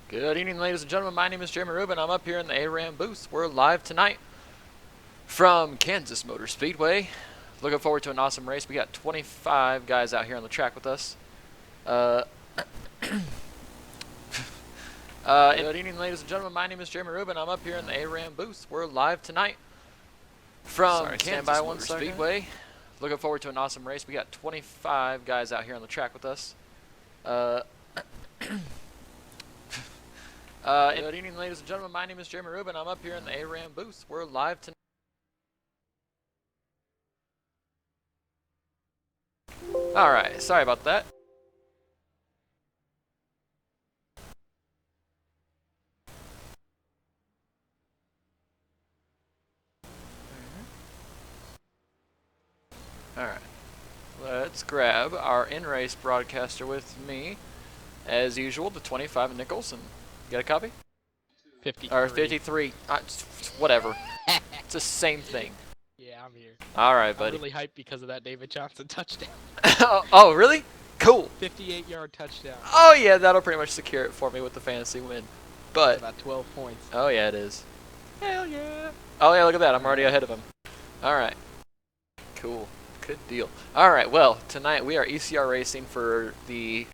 Good evening, ladies and gentlemen. My name is Jeremy Rubin. I'm up here in the ARAN booth. We're live tonight from Kansas Motor Speedway. Looking forward to an awesome race. We got 25 guys out here on the track with us. Good evening, ladies and gentlemen. My name is Jeremy Rubin. I'm up here in the ARAN booth. We're live tonight from Kansas Motor Speedway. Looking forward to an awesome race. We got 25 guys out here on the track with us. Good evening, ladies and gentlemen. My name is Jeremy Rubin. I'm up here in the ARAN booth. We're live tonight. Alright, sorry about that. Alright, let's grab our in-race broadcaster with me. As usual, the 25 Nichols, and get a copy? 53. Or 53, whatever. It's the same thing. Yeah, I'm here. Alright, buddy. I'm really hyped because of that David Johnson touchdown. Oh, really? Cool. 58-yard touchdown. Oh, yeah, that'll pretty much secure it for me with the fantasy win. But That's about 12 points. oh, yeah, it is. Hell yeah. Oh, yeah, look at that. I'm already ahead of him. Alright. Cool. Good deal. Alright, well, tonight we are ECR racing for the...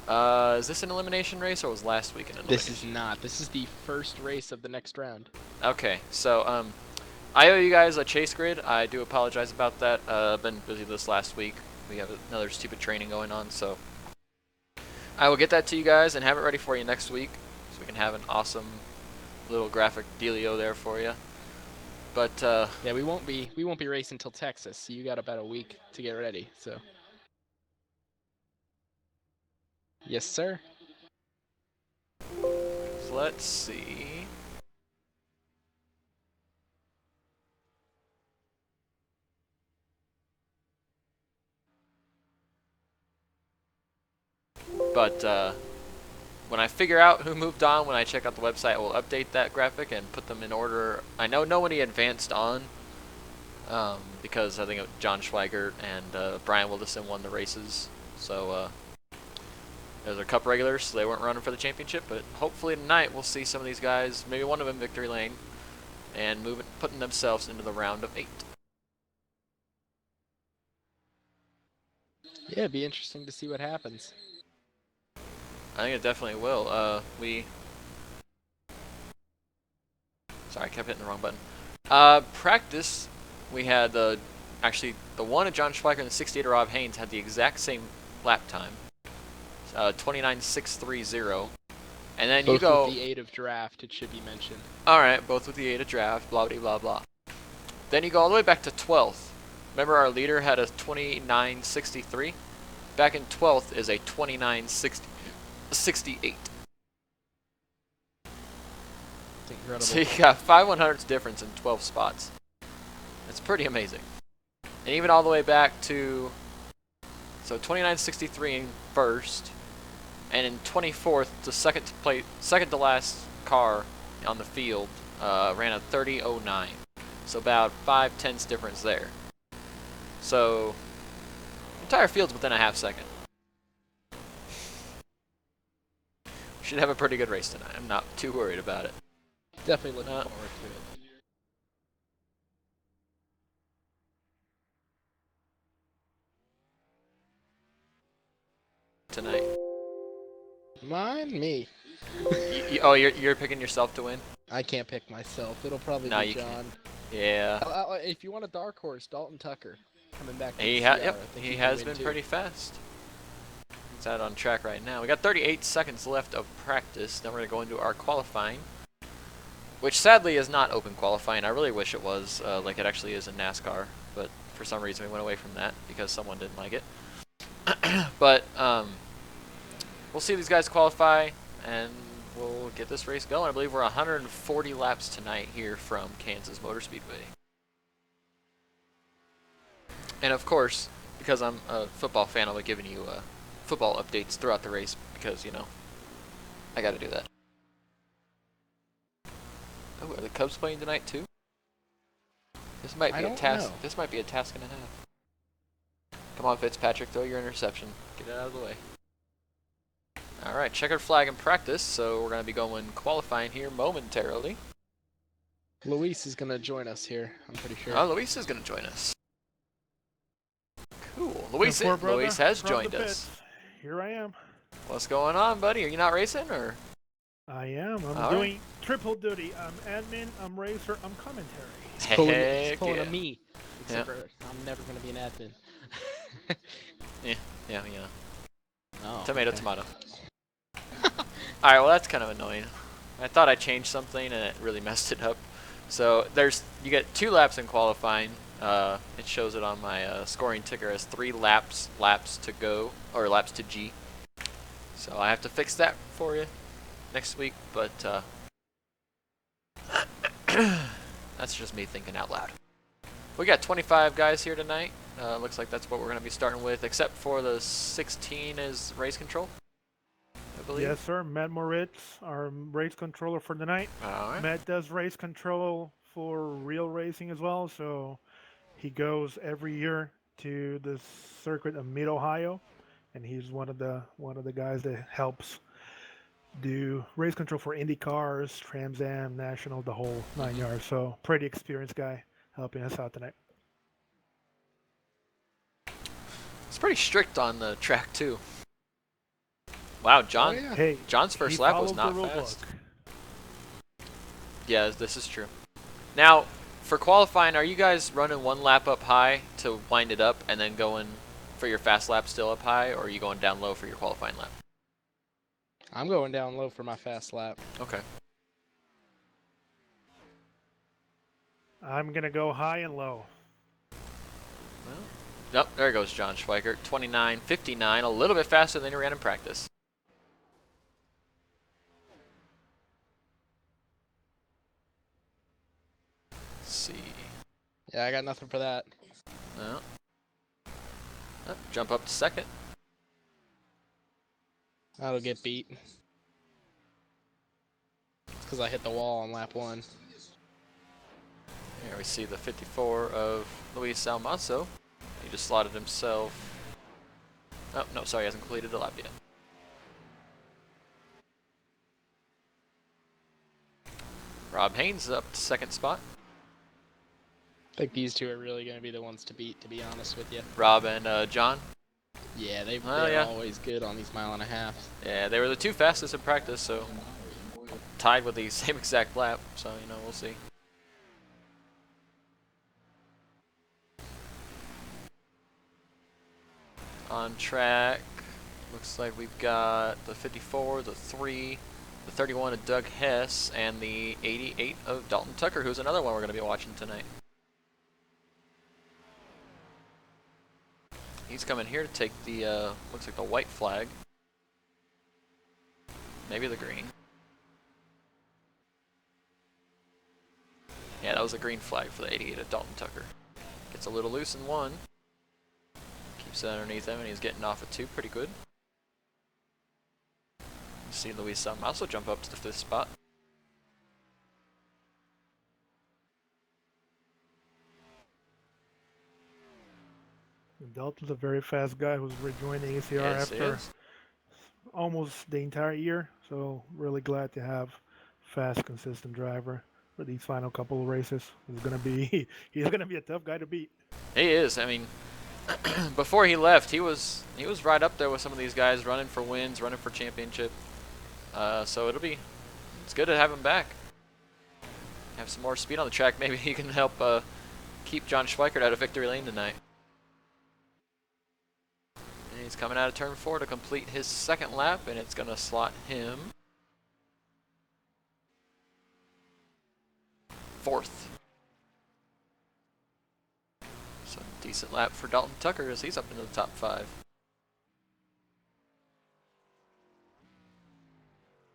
is this an elimination race, or was last week an elimination? This is not. This is the first race of the next round. Okay, so, I owe you guys a chase grid. I do apologize about that. I've been busy this last week. We have another stupid training going on, so... I will get that to you guys and have it ready for you next week, so we can have an awesome little graphic dealio there for you. But, Yeah, we won't be racing till Texas, so you got about a week to get ready, so. Yes, sir. so let's see... But when I figure out who moved on, when I check out the website, I will update that graphic and put them in order. I know nobody advanced on because I think John Schweigert and Brian Wilderson won the races. So those are Cup regulars, so they weren't running for the championship. But hopefully tonight we'll see some of these guys, maybe one of them victory lane, and putting themselves into the round of 8. Yeah, it'd be interesting to see what happens. I think it definitely will. Sorry, I kept hitting the wrong button. Practice, we had actually the one of John Schweiker and the 68 of Rob Haynes had the exact same lap time, 29.630. And then Both you go with the 8 of draft, it should be mentioned. all right, both with the 8 of draft, blah blah blah blah. Then you go all the way back to 12th. Remember our leader had a 29.63. Back in 12th is a 29.68. It's incredible. So you got 5/100ths difference in 12 spots. That's pretty amazing. And even all the way back to, so 29.63 in first, and in 24th, the second to last car on the field ran a 30.09. So about 5/10ths difference there. So the entire field's within a half second. Should have a pretty good race tonight. I'm not too worried about it. Definitely looking forward to it. Tonight. Me. Oh, you're picking yourself to win? I can't pick myself. It'll probably No, be you John. can't. Yeah. If you want a dark horse, Dalton Tucker coming back. To He ECR, yep. I think He can has win been too. pretty fast. He's out on track right now. We got 38 seconds left of practice. Then we're gonna go into our qualifying, which sadly is not open qualifying. I really wish it was like it actually is in NASCAR, but for some reason we went away from that because someone didn't like it. But we'll see these guys qualify, and we'll get this race going. I believe we're 140 laps tonight here from Kansas Motor Speedway. And of course, because I'm a football fan, I'll be giving you football updates throughout the race because, you know, I got to do that. Oh, are the Cubs playing tonight too? This might be a task. Know. This might be a task and a half. Come on, Fitzpatrick, throw your interception. Get it out of the way. All All right, checkered flag in practice, so we're going to be going qualifying here momentarily. Luis is gonna join us here. I'm pretty sure. Oh, Luis is going to join us. Cool. Luis brother, has from joined the us. pits. Here I am. What's going on, buddy? Are you not racing, or? I am. I'm All doing triple duty. I'm admin, I'm racer, I'm commentary. He's pulling Heck a yeah. me. Yeah. Except for I'm never gonna be an admin. Yeah. Oh, Tomato, okay. tomato. Alright, well that's kind of annoying. I thought I changed something and it really messed it up. So you get 2 laps in qualifying. It shows it on my scoring ticker as 3 laps to go, or laps to G. So I have to fix that for you next week, but that's just me thinking out loud. We got 25 guys here tonight. Looks like that's what we're going to be starting with, except for the 16 is race control, I believe. Yes, sir. Matt Moritz, our race controller for the night. All right. Matt does race control for real racing as well, so he goes every year to the circuit of Mid Ohio, and he's one of the guys that helps do race control for Indy cars, Trans Am, National, the whole 9 yards. So pretty experienced guy helping us out tonight. It's pretty strict on the track too. Wow, John. Oh, yeah. Hey, John's first lap was not the rule fast. book. Yeah, this is true. Now, for qualifying, are you guys running 1 lap up high to wind it up and then going for your fast lap still up high, or are you going down low for your qualifying lap? I'm going down low for my fast lap. Okay. I'm gonna go high and low. Well, nope, there goes John Schweikert. 29.59, a little bit faster than he ran in practice. Let's see. Yeah, I got nothing for that. No. Oh, jump up to second. That'll get beat. It's because I hit the wall on lap 1. Here we see the 54 of Luis Almazo. He just slotted himself. Oh, no, sorry, he hasn't completed the lap yet. Rob Haynes up to second spot. I think these 2 are really going to be the ones to beat, to be honest with you. Rob and John. Yeah, they're yeah. always good on these 1.5 miles. Yeah, they were the 2 fastest in practice, so tied with the same exact lap. So, we'll see. On track, looks like we've got the 54, the 3, the 31 of Doug Hess, and the 88 of Dalton Tucker, who's another one we're going to be watching tonight. He's coming here to take the, looks like the white flag. Maybe the green. Yeah, that was a green flag for the 88 of Dalton Tucker. Gets a little loose in 1. Keeps it underneath him, and he's getting off at 2 pretty good. See Luis also jump up to the 5th spot. Dalton's a very fast guy who's rejoining ACR Yes, after almost the entire year. So really glad to have fast, consistent driver for these final couple of races. He's gonna be a tough guy to beat. He is. I mean, before he left, he was right up there with some of these guys running for wins, running for championship. So it's good to have him back. Have some more speed on the track. Maybe he can help keep John Schweikert out of victory lane tonight. And he's coming out of turn 4 to complete his 2nd lap, and it's gonna slot him 4th. So decent lap for Dalton Tucker as he's up into the top 5.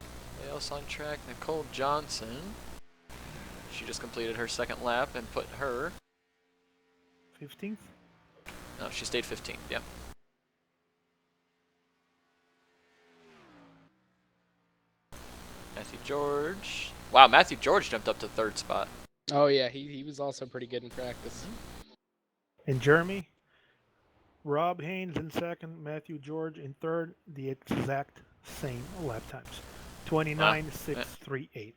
Anybody else on track? Nicole Johnson. She just completed her 2nd lap and put her 15th. No, she stayed 15th. Yep. Matthew George. Wow, Matthew George jumped up to 3rd spot. Oh, yeah, he was also pretty good in practice. And Jeremy, Rob Haynes in 2nd, Matthew George in 3rd, the exact same lap times. 29.638.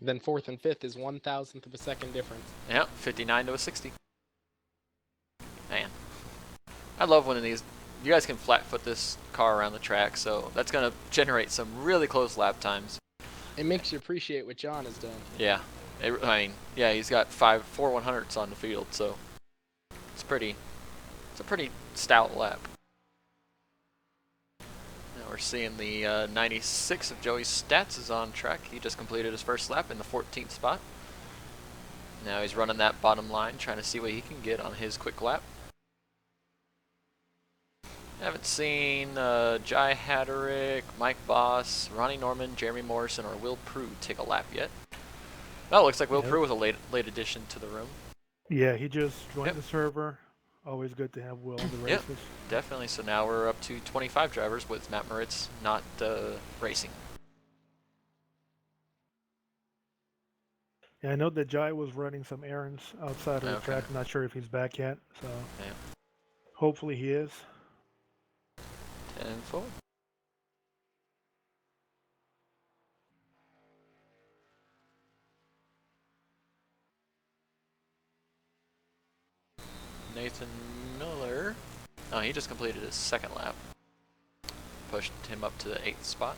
Then fourth and fifth is 1,000th of a second difference. Yep, 59 to a 60. Man, I love one of these. You guys can flat foot this car around the track, so that's gonna generate some really close lap times. It makes you appreciate what John has done. Yeah, I mean, yeah, he's got 4 100s on the field, so it's a pretty stout lap. Now we're seeing the 96 of Joey's stats is on track. He just completed his first lap in the 14th spot. Now he's running that bottom line, trying to see what he can get on his quick lap. Haven't seen Jai Hatterick, Mike Voss, Ronnie Norman, Jeremy Morrison, or Will Prue take a lap yet. Oh, looks like Will Prue was a late addition to the room. Yeah, he just joined the server. Always good to have Will in the races. Yep, definitely. So now we're up to 25 drivers with Matt Moritz not racing. Yeah, I know that Jai was running some errands outside of the track. I'm not sure if he's back yet, so hopefully he is. 10-4. Nathan Miller. Oh, he just completed his second lap. Pushed him up to the 8th spot.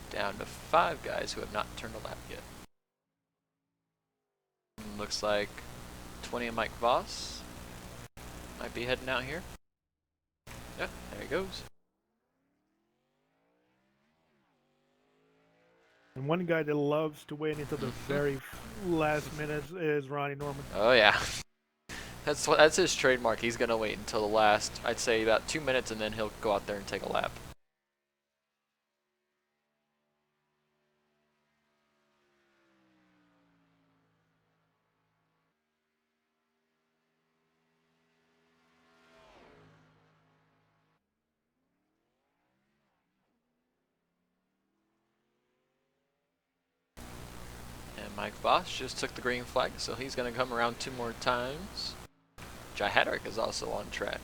Down to 5 guys who have not turned a lap yet. Looks like 20 of Mike Voss might be heading out here. Yeah, there he goes. And one guy that loves to wait until the very last minute is Ronnie Norman. Oh yeah, that's his trademark. He's gonna wait until the last, I'd say about 2 minutes, and then he'll go out there and take a lap. Mike Voss just took the green flag, so he's going to come around 2 more times. Jai Hatterick is also on track.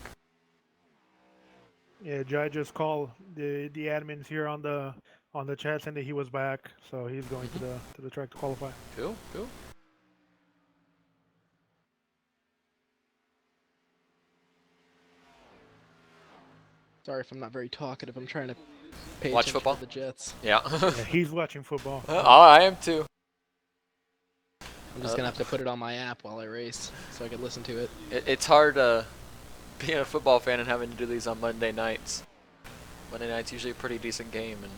Yeah, Jai just called the admins here on the chat saying that he was back, so he's going to the track to qualify. Cool, cool. Sorry if I'm not very talkative. I'm trying to pay Watch attention football? to the Jets. Yeah. Yeah, he's watching football. Oh, I am too. I'm just gonna have to put it on my app while I race, so I can listen to it. It's hard being a football fan and having to do these on Monday nights. Monday night's usually a pretty decent game, and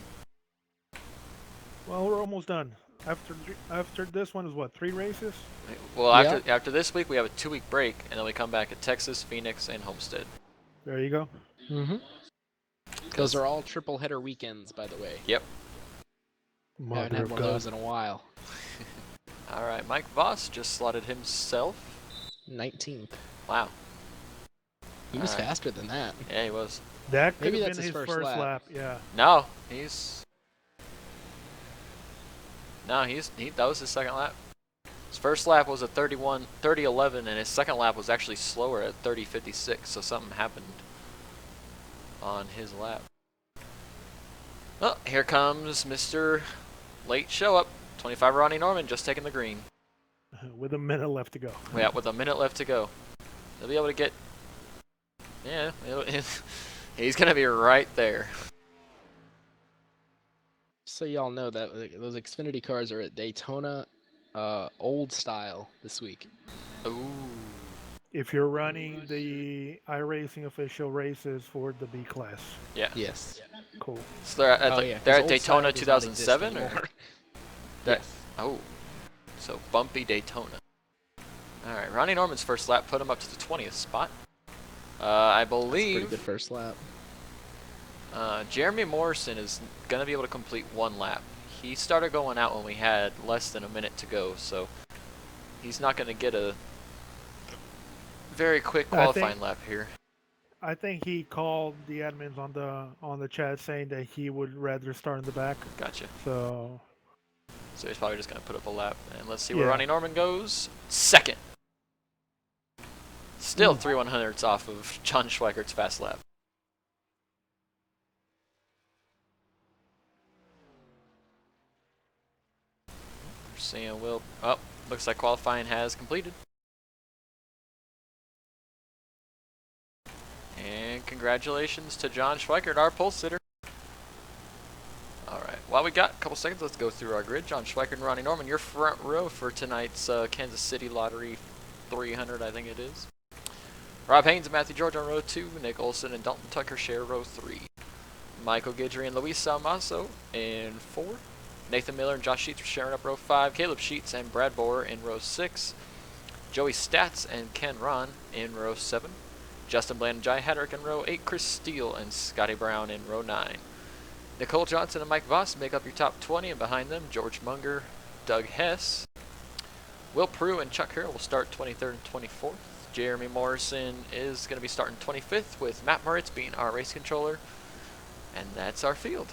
Well, we're almost done. After this one is what, 3 races? well, Yeah. after this week we have a 2-week break, and then we come back at Texas, Phoenix, and Homestead. There you go. Mm-hmm. Those are all triple header weekends, by the way. Yep. I haven't had one of those in a while. All right, Mike Voss just slotted himself. 19th. Wow. He was faster than that. Yeah, he was. That could Maybe have that's been his his first first lap. lap. Yeah. No, that was his second lap. His first lap was a 30:11, and his second lap was actually slower at 30:56. So something happened on his lap. Oh, here comes Mr. Late Show Up. 25 Ronnie Norman just taking the green. With a minute left to go. Yeah, with a minute left to go. He'll be able to get. Yeah, he's gonna be right there. So y'all know that those Xfinity cars are at Daytona, old style this week. Ooh. If you're running the iRacing official races for the B class. Yeah. Yes. Cool. So they're at, Oh, yeah, 'cause they're at old Daytona style does not exist 2007, or anymore. that? Yes. Oh, so bumpy Daytona. All right, Ronnie Norman's first lap put him up to the 20th spot. I Pretty believe good first lap. Jeremy Morrison is gonna be able to complete 1 lap. He started going out when we had less than a minute to go, so he's not gonna get a very quick qualifying lap here. I think he called the admins on the chat saying that he would rather start in the back. Gotcha. So So he's probably just gonna put up a lap, and let's see where Yeah. Ronnie Norman goes. Second. Still 3/100ths off of John Schweikert's fast lap. We're seeing Will. Oh, looks like qualifying has completed. And congratulations to John Schweikert, our pole sitter. All right, while we got a couple seconds, let's go through our grid. John Schweikert and Ronnie Norman, your front row for tonight's Kansas City Lottery 300, I think it is. Rob Haynes and Matthew George on row 2. Nick Olson and Dalton Tucker share row 3. Michael Guidry and Luis Salmaso in 4. Nathan Miller and Josh Sheets are sharing up row 5. Caleb Sheets and Brad Boer in row 6. Joey Stats and Ken Ron in row 7. Justin Bland and Jai Hedrick in row 8. Chris Steele and Scotty Brown in row 9. Nicole Johnson and Mike Voss make up your top 20, and behind them, George Munger, Doug Hess. Will Prue and Chuck Harrell will start 23rd and 24th. Jeremy Morrison is going to be starting 25th, with Matt Moritz being our race controller. And that's our field.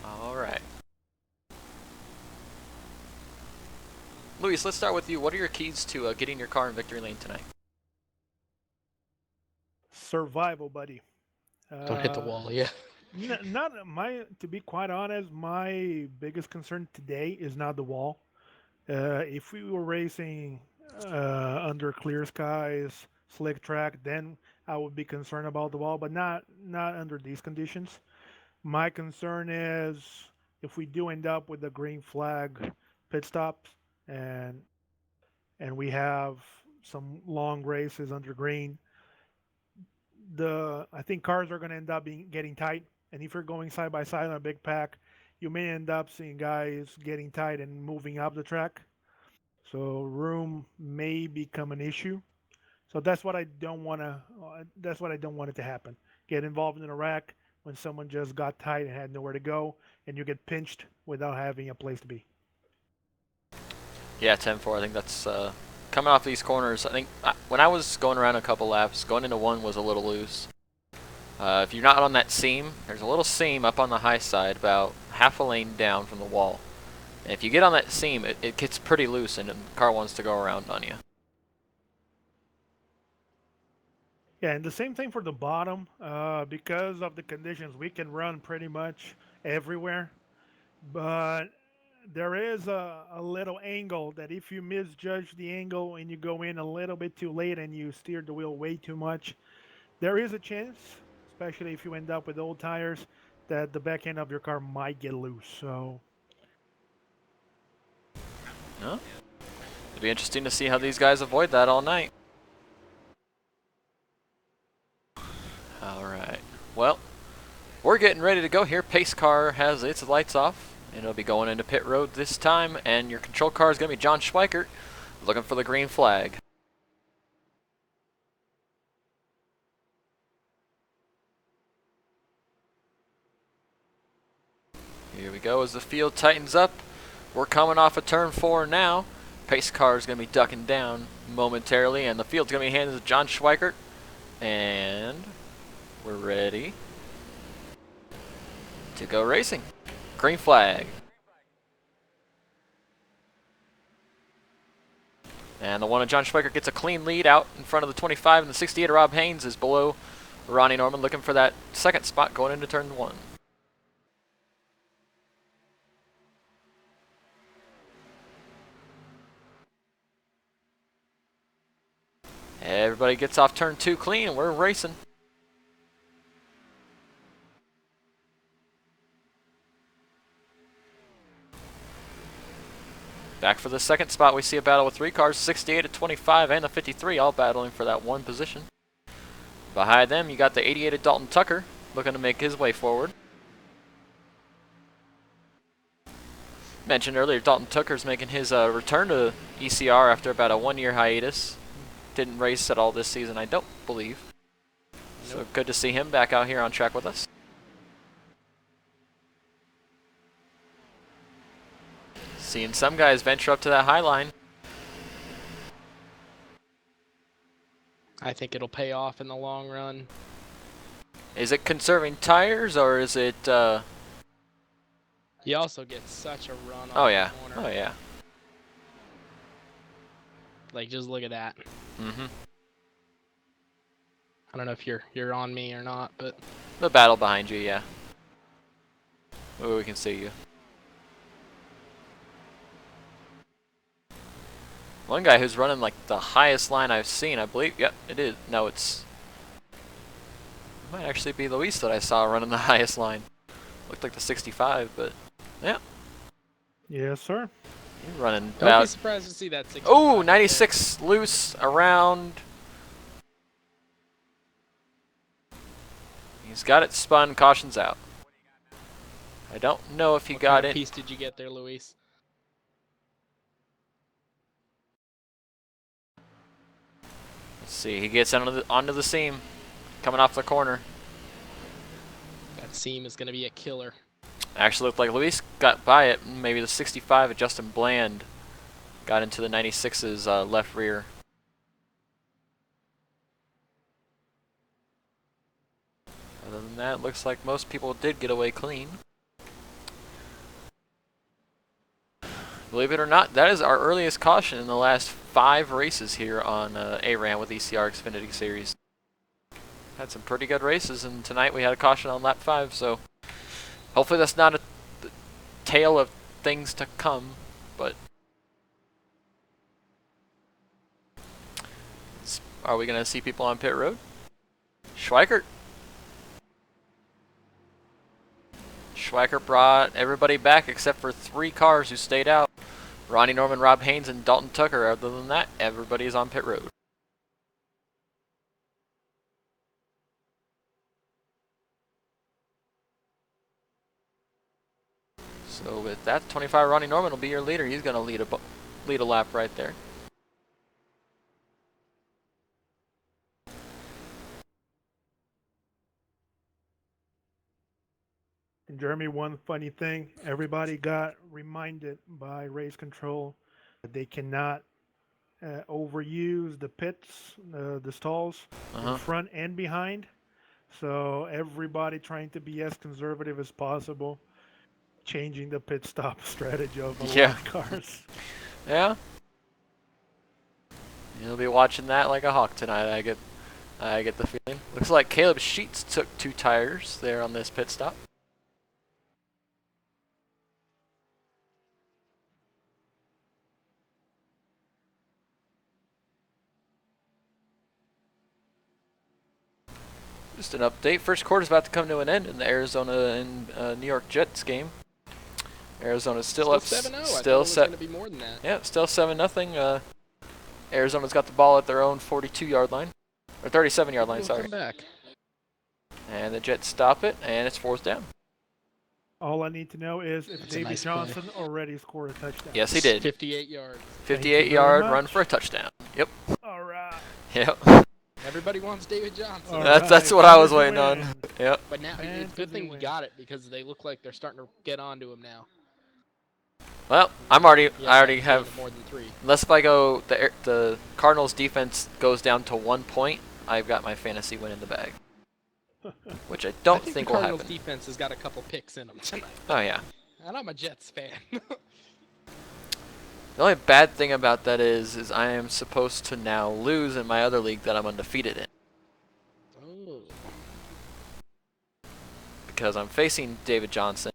All right. Luis, let's start with you. What are your keys to getting your car in victory lane tonight? Survival, buddy. Don't hit the wall, yeah. To be quite honest, my biggest concern today is not the wall. If we were racing under clear skies, slick track, then I would be concerned about the wall, but not under these conditions. My concern is if we do end up with the green flag pit stops and we have some long races under green, I think cars are going to end up getting tight. And if you're going side by side on a big pack, you may end up seeing guys getting tight and moving up the track. So room may become an issue. So that's what I don't want to. That's what I don't want it to happen. Get involved in a wreck when someone just got tight and had nowhere to go, and you get pinched without having a place to be. Yeah, 10-4. I think that's coming off these corners. I think when I was going around a couple laps, going into one was a little loose. If you're not on that seam, there's a little seam up on the high side, about half a lane down from the wall. And if you get on that seam, it gets pretty loose, and the car wants to go around on you. Yeah, and the same thing for the bottom. Because of the conditions, we can run pretty much everywhere. But there is a little angle that if you misjudge the angle and you go in a little bit too late and you steer the wheel way too much, there is a chance, especially if you end up with old tires, that the back end of your car might get loose. So, It'll be interesting to see how these guys avoid that all night. All right. Well, we're getting ready to go here. Pace car has its lights off, and it'll be going into pit road this time. And your control car is going to be John Schweikert, looking for the green flag. Here we go as the field tightens up. We're coming off of turn 4 now. Pace car is going to be ducking down momentarily, and the field's going to be handed to John Schweikert. And we're ready to go racing. Green flag. And the one of John Schweikert gets a clean lead out in front of the 25, and the 68 of Rob Haynes is below Ronnie Norman, looking for that second spot going into turn 1. Everybody gets off turn 2 clean, and we're racing. Back for the second spot, we see a battle with 3 cars, 68 at 25 and the 53, all battling for that one position. Behind them, you got the 88 of Dalton Tucker, looking to make his way forward. Mentioned earlier, Dalton Tucker's making his return to ECR after about a 1-year hiatus. Didn't race at all this season, I don't believe. So good to see him back out here on track with us. Seeing some guys venture up to that high line. I think it'll pay off in the long run. Is it conserving tires, or is it... He also gets such a run on Oh yeah, the corner. oh yeah. Like, just look at that. Mm-hmm. I don't know if you're on me or not, but The battle behind you, yeah. Oh, we can see you. One guy who's running like the highest line I've seen, I believe. Yep, it is. No, it might actually be Luis that I saw running the highest line. Looked like the 65, but yeah. Yes, sir. You're running don't be about. surprised to see that 65. Oh, right there. 96 loose around. He's got it spun. Caution's out. I don't know if he What got kind of it. piece did you get there, Luis? Let's see. He gets onto the seam, coming off the corner. That seam is gonna be a killer. Actually looked like Luis got by it. Maybe the 65 of Justin Bland got into the 96's left rear. Other than that, looks like most people did get away clean. Believe it or not, that is our earliest caution in the last 5 races here on ARAN with ECR Xfinity Series. Had some pretty good races, and tonight we had a caution on lap 5, so hopefully that's not a tale of things to come, but are we going to see people on pit road? Schweikert. Schweikert brought everybody back except for 3 cars who stayed out. Ronnie Norman, Rob Haynes, and Dalton Tucker. Other than that, everybody is on pit road. So with that, 25 Ronnie Norman will be your leader. He's going to lead a lap right there. And Jeremy, one funny thing, everybody got reminded by race control that they cannot overuse the pits, the stalls in front and behind. So everybody trying to be as conservative as possible, changing the pit stop strategy of a lot of cars. Yeah. You'll be watching that like a hawk tonight. I get the feeling. Looks like Caleb Sheets took 2 tires there on this pit stop. Just an update. First quarter's about to come to an end in the Arizona and New York Jets game. Arizona's still up. 7-0. Still set. Going to be more than that. Yeah, still 7-0. Arizona's got the ball at their own 42-yard line, or 37-yard line. Sorry. Come back. And the Jets stop it, and it's 4th down. All I need to know is if David Johnson already scored a touchdown. Yes, he did. 58 yards. 58-yard run for a touchdown. Yep. All right. Yep. Everybody wants David Johnson. All That's what I was waiting on. Yep. But now, it's a good thing we got it because they look like they're starting to get onto him now. Well, I already have. More than 3. Unless if I go, the Cardinals defense goes down to 1 point, I've got my fantasy win in the bag. Which I don't think will happen. The Cardinals defense has got a couple picks in them tonight. Oh yeah. And I'm a Jets fan. The only bad thing about that is I am supposed to now lose in my other league that I'm undefeated in. Oh. Because I'm facing David Johnson,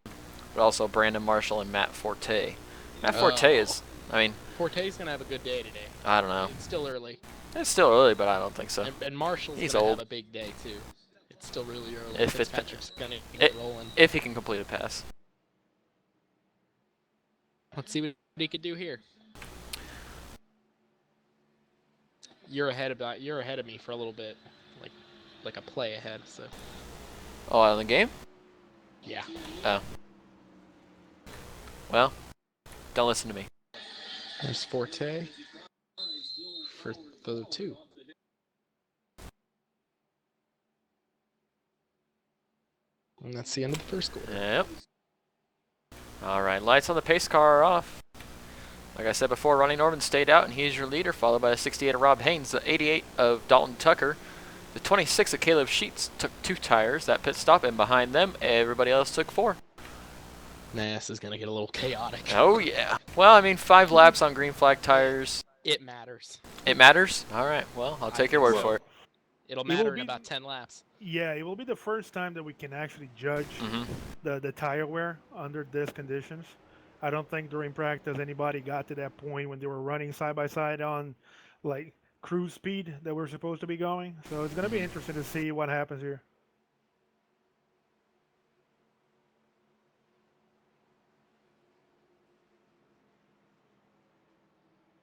but also Brandon Marshall and Matt Forte. Matt Forte is, I mean... Forte's going to have a good day today. I don't know. It's still early. It's still early, but I don't think so. And Marshall's going to have a big day, too. It's still really early. If Fitzpatrick's going to get rolling. If he can complete a pass. Let's see what he could do here. You're ahead of me for a little bit, like a play ahead. So. Oh, on the game? Yeah. Oh. Well, don't listen to me. There's Forte for the 2. And that's the end of the first quarter. Yep. All right, lights on the pace car are off. Like I said before, Ronnie Norman stayed out, and he's your leader, followed by the 68 of Rob Haynes, the 88 of Dalton Tucker. The 26 of Caleb Sheets took 2 tires, that pit stop, and behind them, everybody else took 4. Nah, this is going to get a little chaotic. Oh, yeah. Well, I mean, 5 laps on green flag tires. It matters. It matters? All right. Well, I'll take your word for it. It'll It will matter in be- about 10 laps. Yeah, it will be the first time that we can actually judge Mm-hmm. the tire wear under these conditions. I don't think during practice anybody got to that point when they were running side by side on like cruise speed that we're supposed to be going. So it's going to be interesting to see what happens here.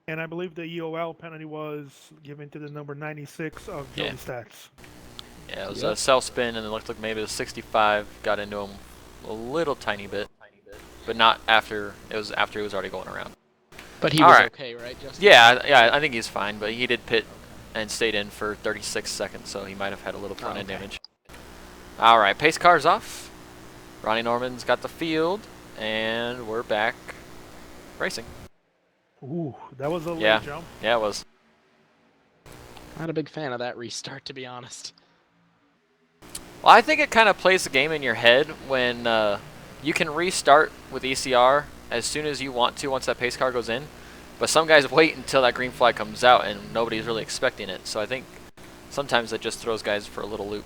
And I believe the EOL penalty was given to the number 96 of Joey Yeah. Stats. Yeah, it was Yep. a cell spin, and it looked like maybe the 65 got into him a little tiny bit, but not after. It was after he was already going around. But he All was right. okay, right, Justin? Yeah, I think he's fine, but he did pit and stayed in for 36 seconds, so he might have had a little front end okay. damage. All right, pace car's off. Ronnie Norman's got the field, and we're back racing. Ooh, that was a late Yeah. jump. Yeah, it was. Not a big fan of that restart, to be honest. Well, I think it kind of plays the game in your head when you can restart with ECR as soon as you want to once that pace car goes in. But some guys wait until that green flag comes out and nobody's really expecting it. So I think sometimes that just throws guys for a little loop.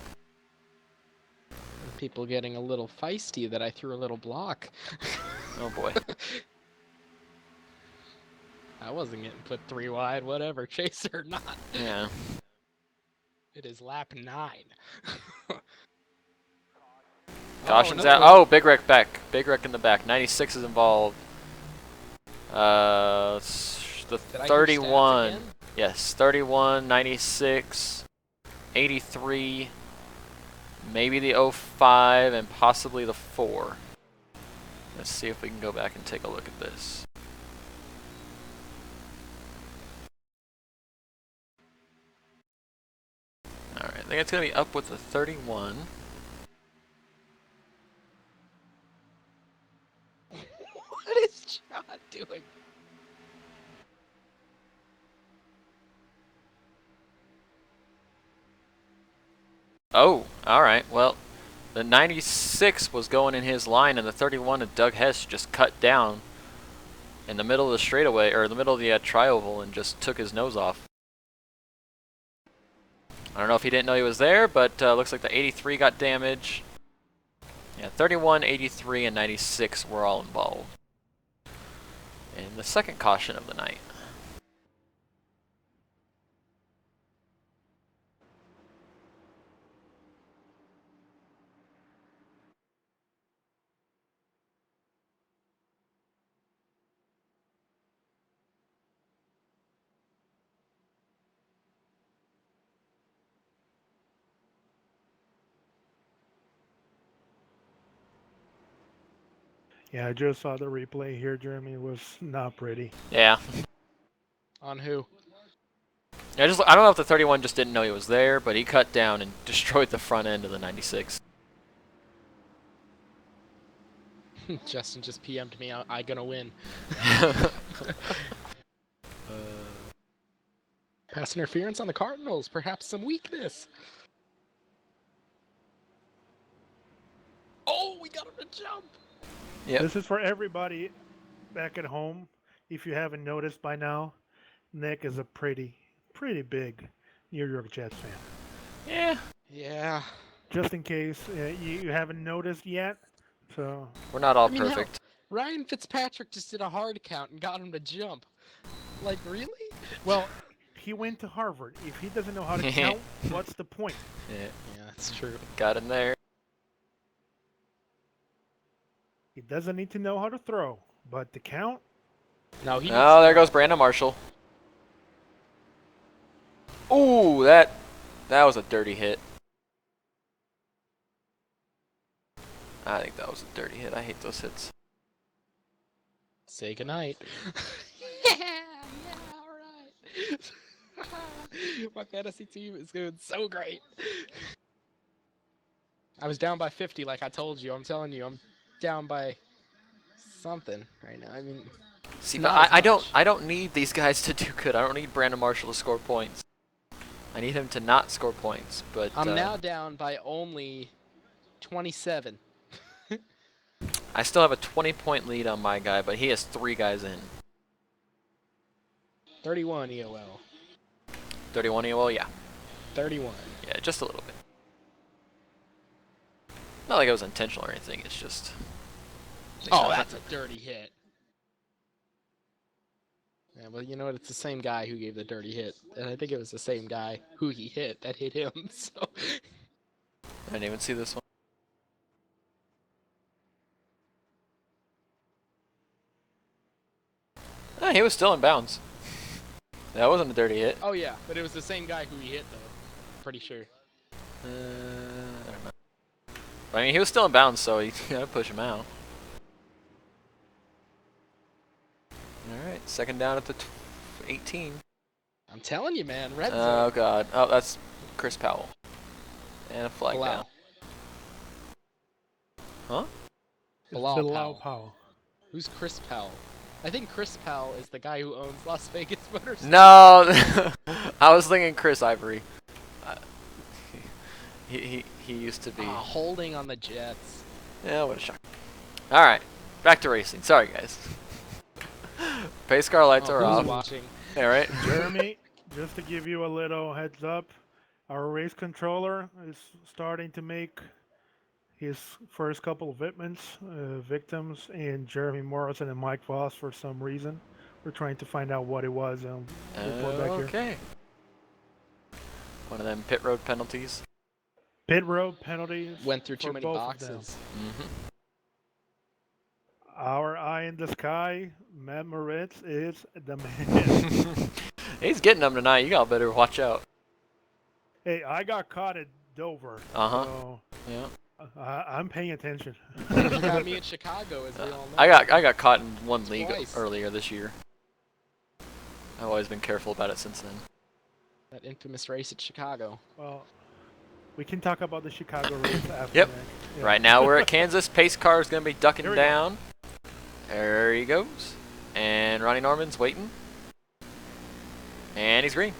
People getting a little feisty that I threw a little block. Oh boy. I wasn't getting put 3 wide, whatever, chase or not. Yeah. It is lap 9. Caution's another out. one. Oh, big wreck back. Big wreck in the back. 96 is involved. The Did I hear stats 31. again? Yes, 31, 96, 83, maybe the 05, and possibly the 4. Let's see if we can go back and take a look at this. Alright, I think it's going to be up with the 31. What is John doing? Oh, alright, well, the 96 was going in his line, and the 31 of Doug Hess just cut down in the middle of the straightaway, or in the middle of the tri-oval, and just took his nose off. I don't know if he didn't know he was there, but looks like the 83 got damaged. Yeah, 31, 83, and 96 were all involved in the second caution of the night. Yeah, I just saw the replay here, Jeremy. It was not pretty. Yeah. On who? I don't know if the 31 just didn't know he was there, but he cut down and destroyed the front end of the 96. Justin just PM'd me. I gonna win. Pass interference on the Cardinals. Perhaps some weakness. Oh, we got him to jump. Yep. This is for everybody back at home. If you haven't noticed by now, Nick is a pretty big New York Jets fan. Yeah. Yeah. Just in case you haven't noticed yet. So We're not all I mean, hell, perfect. Ryan Fitzpatrick just did a hard count and got him to jump. Like, really? well, he went to Harvard. If he doesn't know how to count, what's the point? Yeah. Yeah, that's true. Got him there. He doesn't need to know how to throw, but to count, No, he. Oh, there goes Brandon Marshall. Ooh, that was a dirty hit. I think that was a dirty hit. I hate those hits. Say goodnight. Yeah, all right. My fantasy team is doing so great. I was down by 50, like I told you. I'm telling you, I'm down by something right now. I mean, See, not but as much. I don't need these guys to do good. I don't need Brandon Marshall to score points. I need him to not score points. But I'm now down by only 27. I still have a 20-point lead on my guy, but he has 3 guys in. 31 EOL. 31 EOL, yeah. 31. Yeah, just a little bit. Not like it was intentional or anything, it's just... Oh, that's a dirty hit. Yeah, well, you know what? It's the same guy who gave the dirty hit. And I think it was the same guy who he hit that hit him, so... I didn't even see this one. Ah, he was still in bounds. That wasn't a dirty hit. Oh, yeah, but it was the same guy who he hit, though. Pretty sure. I don't know. I mean, he was still in bounds, so you gotta push him out. Alright, second down at the 18. I'm telling you, man. Red Oh, zone. God. Oh, that's Chris Powell. And a flag Bilal. down. Huh? It's Bilal Bilal Powell. Powell. Who's Chris Powell? I think Chris Powell is the guy who owns Las Vegas Motorsports. No! I was thinking Chris Ivory. He used to be... Holding on the Jets. Yeah, what a shock. Alright, back to racing. Sorry, guys. Pace car lights are who's off. watching? Yeah, right? Jeremy, just to give you a little heads up, our race controller is starting to make his first couple of victims in Jeremy Morrison and Mike Voss for some reason. We're trying to find out what it was and report back here. Okay. One of them pit road penalties. Pit road penalties. Went through too for many both of them. boxes. Our eye in the sky, Matt Moritz is the man. He's getting them tonight. You all better watch out. Hey, I got caught at Dover. Uh-huh. So Yeah. I'm paying attention. You got me in Chicago, as we all know. I got caught in one league Twice. earlier this year. I've always been careful about it since then. That infamous race at Chicago. Well, we can talk about the Chicago race after Yep. that. Yeah. Right now we're at Kansas. Pace car is going to be ducking Here we go. down. There he goes. And Ronnie Norman's waiting. And he's green.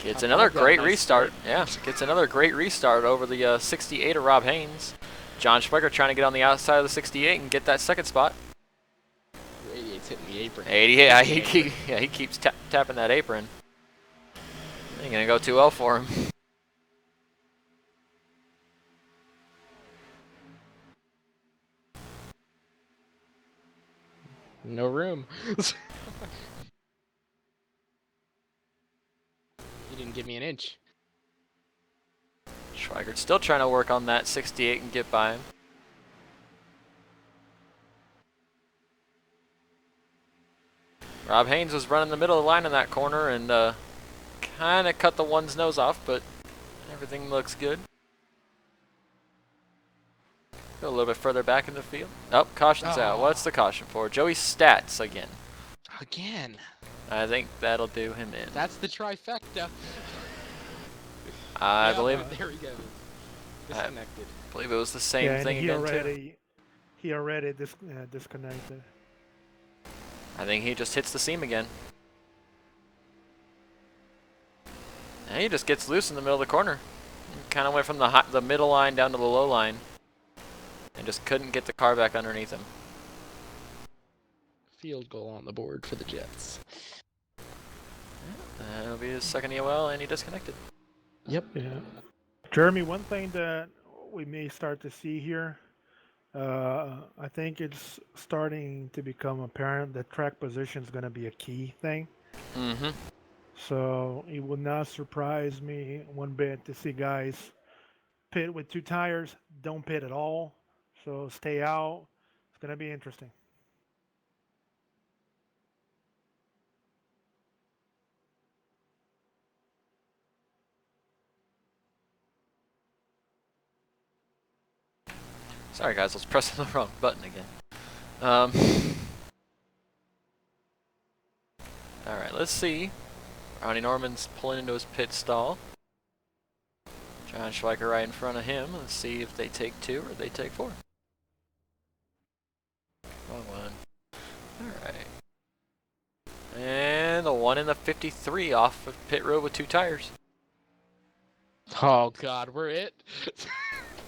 Gets I another love that great nice restart. Yeah, gets another great restart over the 68 of Rob Haynes. John Schwecker trying to get on the outside of the 68 and get that second spot. 88's hitting the apron. 88, yeah, he keeps tapping that apron. Ain't gonna go too well for him. No room. You didn't give me an inch. Schweigert's still trying to work on that 68 and get by him. Rob Haynes was running the middle of the line in that corner and kind of cut the one's nose off, but everything looks good. Go a little bit further back in the field. Oh, caution's out. What's the caution for? Joey Stats again. Again. I think that'll do him in. That's the trifecta. I Yeah, believe there he goes. Disconnected. it was the same Yeah, thing and again he already disconnected. I think he just hits the seam again. And he just gets loose in the middle of the corner. Kind of went from the middle line down to the low line. And just couldn't get the car back underneath him. Field goal on the board for the Jets. That'll be his second EOL, and he disconnected. Yep. Yeah. Jeremy, one thing that we may start to see here, I think it's starting to become apparent that track position is going to be a key thing. Mm-hmm. So it would not surprise me one bit to see guys pit with two tires, don't pit at all. So stay out. It's going to be interesting. Sorry guys, I was pressing the wrong button again. Alright, let's see. Ronnie Norman's pulling into his pit stall. John Schweiker right in front of him. Let's see if they take 2 or they take 4. Wrong one. Alright. And the one in the 53 off of pit road with 2 tires. Oh God, we're it.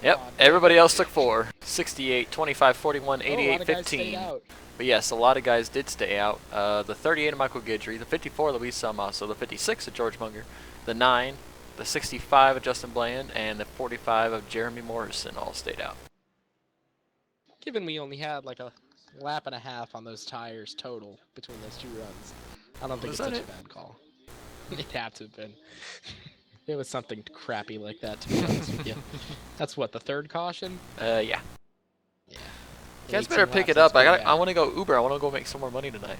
Yep, Aw, damn everybody it. else took 4. 68, 25, 41, Oh, a 88, lot of guys stayed 15. out. But yes, a lot of guys did stay out. The 38 of Michael Guidry, the 54 of Luis Salmaso, the 56 of George Munger, the 9, the 65 of Justin Bland, and the 45 of Jeremy Morrison all stayed out. Given we only had like a lap and a half on those tires total between those 2 runs, I don't think Was it's that such it? a bad call. It had to have been. It was something crappy like that, to be honest with you. That's what, the 3rd caution? Yeah. Yeah. You guys better 18 pick laps, it that's up. I pretty want bad. to go Uber. I want to go make some more money tonight.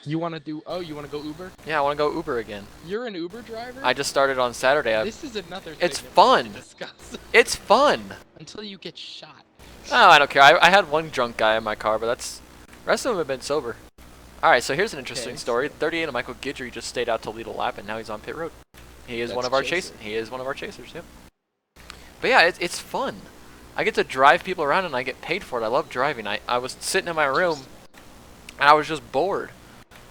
You want to do? Oh, you want to go Uber? Yeah, I want to go Uber again. You're an Uber driver? I just started on Saturday. This is another thing It's that we fun. need to discuss. It's fun. Until you get shot. Oh, I don't care. I had one drunk guy in my car, but the rest of them have been sober. All right, so here's an interesting Okay, story. so- 38 of Michael Guidry just stayed out to lead a lap, and now he's on pit road. He is one That's of our chaser. He is one of our chasers. Yep. But yeah, it's fun. I get to drive people around, and I get paid for it. I love driving. I was sitting in my room, and I was just bored.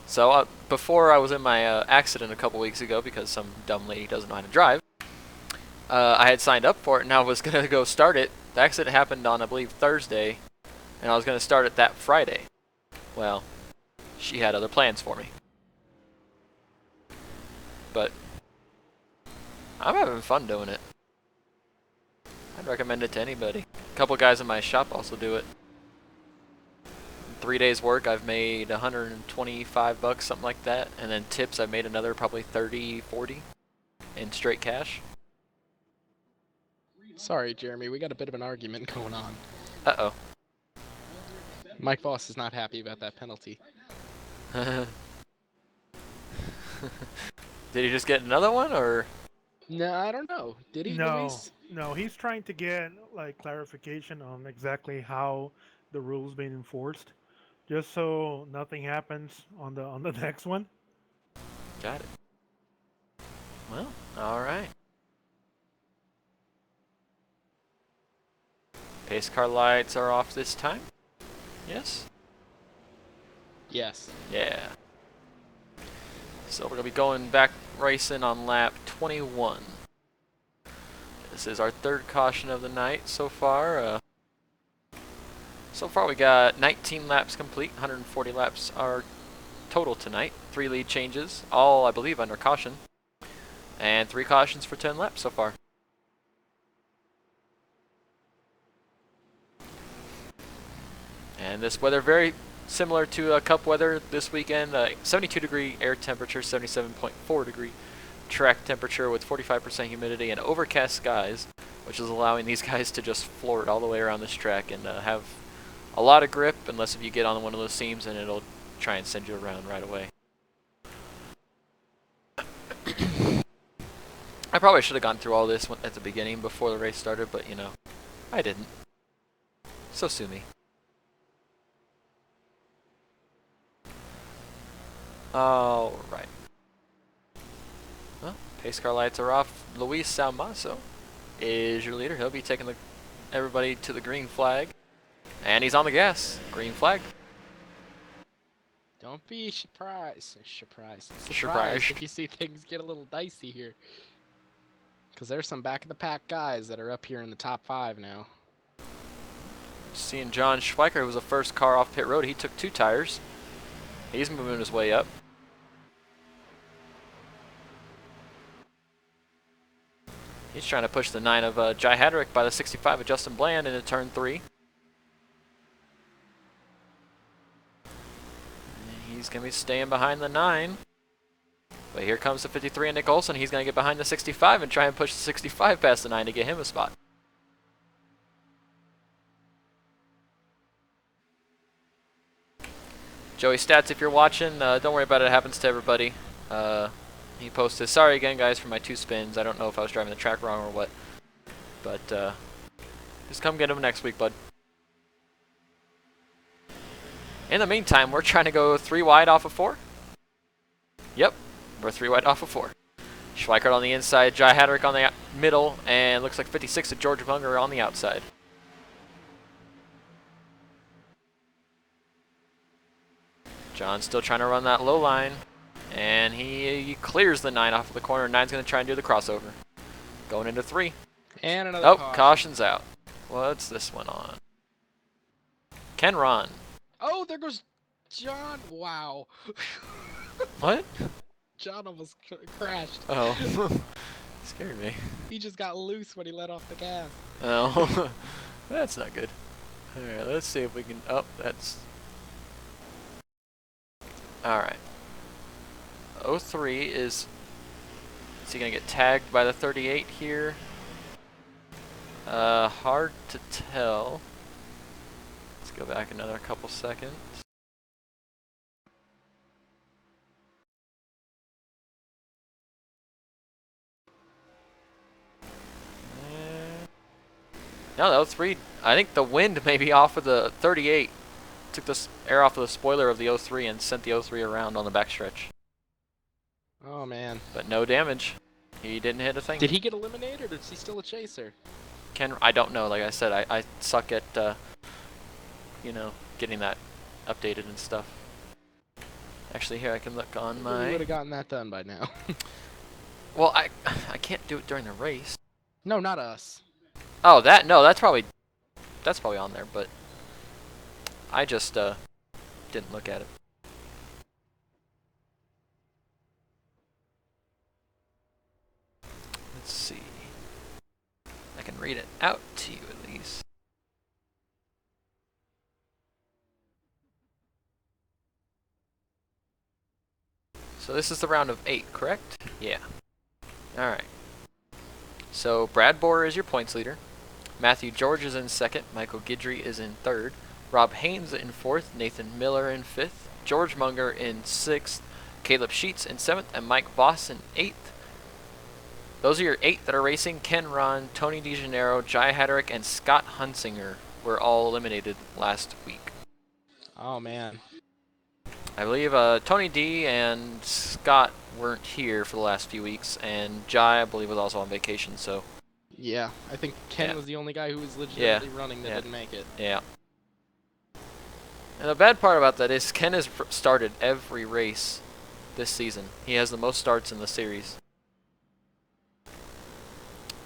So before I was in my accident a couple weeks ago because some dumb lady doesn't know how to drive, I had signed up for it, and I was gonna go start it. The accident happened on, I believe, Thursday, and I was gonna start it that Friday. Well, she had other plans for me. But I'm having fun doing it. I'd recommend it to anybody. A couple guys in my shop also do it. In 3 days work, I've made 125 bucks, something like that. And then tips, I've made another probably 30, 40 in straight cash. Sorry, Jeremy, we got a bit of an argument going on. Uh-oh. Mike Voss is not happy about that penalty. Did he just get another one, or? No, I don't know. Did he, No, Luis? no, he's trying to get like clarification on exactly how the rules being enforced, just so nothing happens on the next one. Got it. Well, alright. Pace car lights are off this time? Yes? Yes. Yeah. So we're going to be going back racing on lap 21. This is our 3rd caution of the night so far. So far we got 19 laps complete, 140 laps are total tonight. 3 lead changes, all I believe under caution. And 3 cautions for 10 laps so far. And this weather very similar to Cup weather this weekend. 72 degree air temperature, 77.4 degree track temperature with 45% humidity and overcast skies, which is allowing these guys to just floor it all the way around this track and have a lot of grip, unless if you get on one of those seams and it'll try and send you around right away. I probably should have gone through all this at the beginning before the race started, but you know, I didn't. So sue me. Alright. Well, pace car lights are off. Luis Salmaso is your leader. He'll be taking everybody to the green flag. And he's on the gas. Green flag. Don't be surprised. Surprised Surprised. if you see things get a little dicey here. Because there's some back-of-the-pack guys that are up here in the top 5 now. Seeing John Schweiker, who was the first car off pit road, he took 2 tires. He's moving his way up. He's trying to push the 9 of Jai Hadrick by the 65 of Justin Bland into turn 3. And he's going to be staying behind the 9. But here comes the 53 of Nick Olson. He's going to get behind the 65 and try and push the 65 past the 9 to get him a spot. Joey Stats, if you're watching, don't worry about it. It happens to everybody. He posted, sorry again, guys, for my 2 spins. I don't know if I was driving the track wrong or what. But just come get him next week, bud. In the meantime, we're trying to go 3 wide off of 4. Yep, we're 3 wide off of 4. Schweikart on the inside, Jai Hadrick on the middle, and looks like 56 of George Munger on the outside. John's still trying to run that low line, and he clears the 9 off of the corner. 9's going to try and do the crossover. Going into 3. And another Oh, caution. caution's out. What's this one on? Can run. Oh, there goes John. Wow. What? John almost crashed. Oh. Scared me. He just got loose when he let off the gas. Oh. That's not good. Alright, let's see if we can... Oh, that's... Alright. 03 is... Is he going to get tagged by the 38 here? Hard to tell. Let's go back another couple seconds. No, the 03, I think the wind may be off of the 38. Took the air off of the spoiler of the 03 and sent the 03 around on the backstretch. Oh, man. But no damage. He didn't hit a thing. Did he get eliminated, or is he still a chaser? I don't know. Like I said, I suck at, you know, getting that updated and stuff. Actually, here I can look on my... We would have gotten that done by now. Well, I can't do it during the race. No, not us. Oh, that's probably on there, but I just didn't look at it. Let's see. I can read it out to you at least. So this is the round of 8, correct? Yeah. Alright. So Brad Borer is your points leader. Matthew George is in 2nd. Michael Guidry is in 3rd. Rob Haynes in 4th. Nathan Miller in 5th. George Munger in 6th. Caleb Sheets in 7th. And Mike Voss in 8th. Those are your 8 that are racing. Ken Ron, Tony DeGennaro, Jai Hatterick, and Scott Hunsinger were all eliminated last week. Oh, man. I believe Tony D and Scott weren't here for the last few weeks, and Jai, I believe, was also on vacation, so... Yeah, I think Ken Yeah. was the only guy who was legitimately running that Yeah. didn't make it. Yeah. And the bad part about that is Ken has started every race this season. He has the most starts in the series.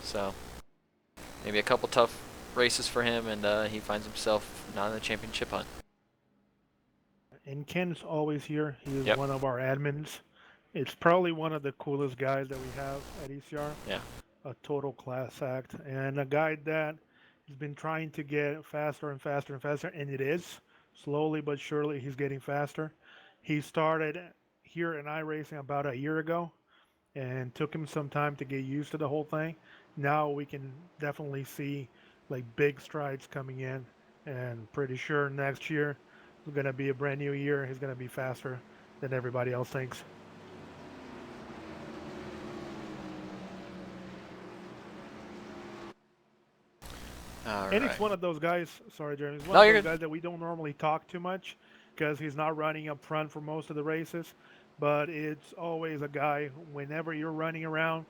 So, maybe a couple tough races for him, and he finds himself not in the championship hunt. And Ken's always here. He is Yep. one of our admins. It's probably one of the coolest guys that we have at ECR. Yeah. A total class act. And a guy that has been trying to get faster and faster and faster, and it is. Slowly but surely, he's getting faster. He started here in iRacing about a year ago, and took him some time to get used to the whole thing. Now we can definitely see like big strides coming in, and pretty sure next year is going to be a brand new year. He's going to be faster than everybody else thinks. All And right. it's one of those guys, sorry, Jeremy, it's one No, of you're those good. guys that we don't normally talk too much because he's not running up front for most of the races. But it's always a guy, whenever you're running around,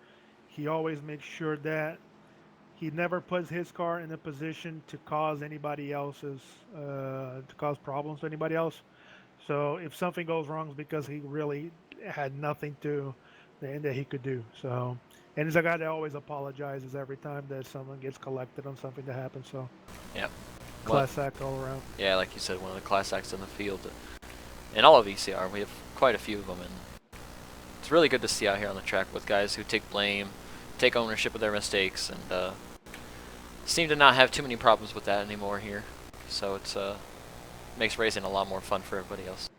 he always makes sure that he never puts his car in a position to cause anybody else's, to cause problems to anybody else. So if something goes wrong, it's because he really had nothing that he could do. So, and he's a guy that always apologizes every time that someone gets collected on something that happens. So, Yep. class act all around. Yeah, like you said, one of the class acts in the field. In all of ECR, we have quite a few of them, and it's really good to see out here on the track with guys who take blame, take ownership of their mistakes, and seem to not have too many problems with that anymore here. So it's makes racing a lot more fun for everybody else.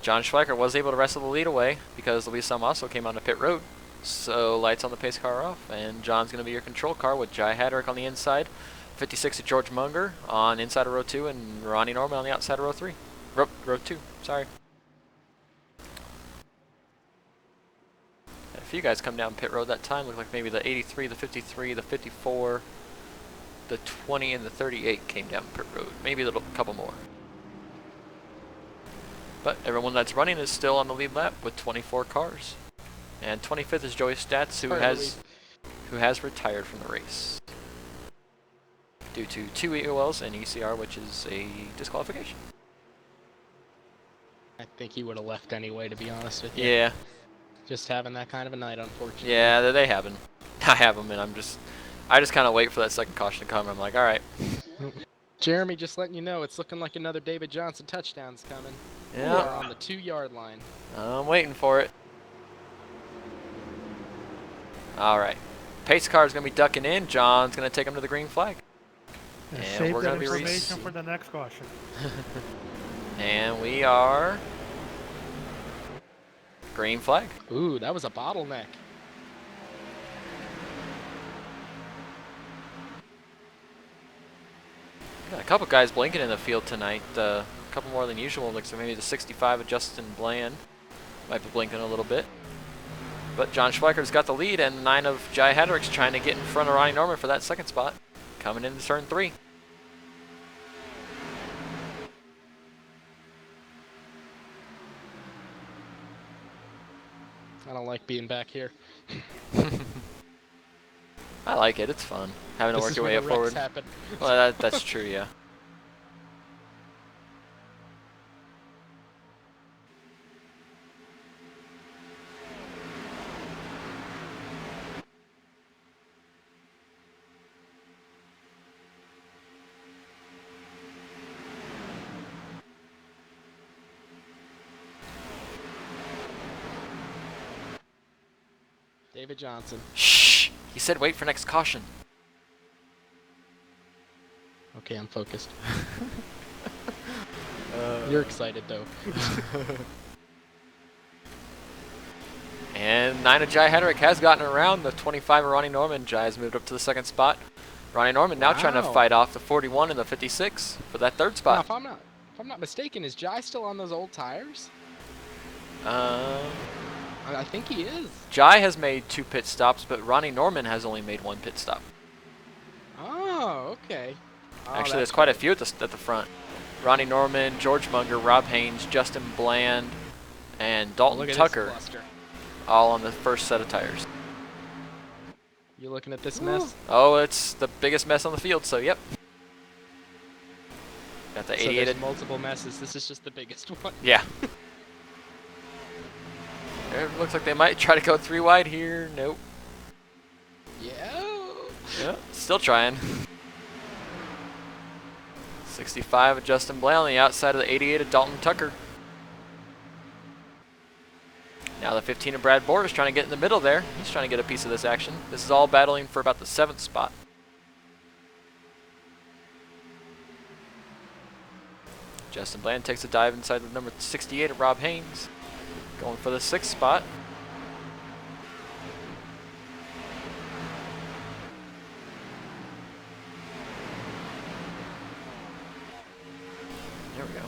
John Schweiker was able to wrestle the lead away because Luis Almaso came on the pit road. So lights on the pace car off, and John's going to be your control car with Jai Hatterick on the inside, 56 to George Munger on inside of row 2, and Ronnie Norman on the outside of row 3. Row 2, sorry. A few guys come down pit road that time. Looked like maybe the 83, the 53, the 54, the 20, and the 38 came down pit road. Maybe a couple more. But everyone that's running is still on the lead lap with 24 cars. And 25th is Joey Stats, who has retired from the race due to 2 EOLs and ECR, which is a disqualification. I think he would have left anyway, to be honest with you. Yeah. Just having that kind of a night, unfortunately. Yeah, they happen. I have them, and I just kind of wait for that second caution to come. I'm like, all right. Jeremy, just letting you know, it's looking like another David Johnson touchdown's coming. Yeah. We are on the 2-yard line. I'm waiting for it. All right. Pace car is going to be ducking in. John's going to take him to the green flag. And And save we're that going to be information for the next caution. And we are green flag. Ooh, that was a bottleneck. Got a couple guys blinking in the field tonight. A couple more than usual. Looks like maybe the 65 of Justin Bland might be blinking a little bit. But John Schweikert's got the lead, and 9 of Jai Hedrick's trying to get in front of Ronnie Norman for that second spot. Coming into turn 3. I don't like being back here. I like it. It's fun. Having to This work is your where way the wrecks forward. happen. Well, that's true, yeah. David Johnson. Shh! He said wait for next caution. Okay, I'm focused. You're excited, though. And 9 of Jai Hedrick has gotten around the 25 of Ronnie Norman. Jai has moved up to the second spot. Ronnie Norman now trying to Wow. fight off the 41 and the 56 for that third Now, spot. if I'm not mistaken, is Jai still on those old tires? I think he is. Jai has made 2 pit stops, but Ronnie Norman has only made 1 pit stop. Oh, okay. Oh, Actually, that's there's quite a right. few at the front. Ronnie Norman, George Munger, Rob Haynes, Justin Bland, and Dalton Look at Tucker, this cluster. all on the first set of tires. You looking at this mess? Oh, it's the biggest mess on the field, so yep. Got the So 88. there's multiple messes. This is just the biggest one. Yeah. It looks like they might try to go 3 wide here. Nope. Yeah. Yeah, still trying. 65 of Justin Bland on the outside of the 88 of Dalton Tucker. Now the 15 of Brad Bohr is trying to get in the middle there. He's trying to get a piece of this action. This is all battling for about the 7th spot. Justin Bland takes a dive inside the number 68 of Rob Haynes. Going for the 6th spot. There we go.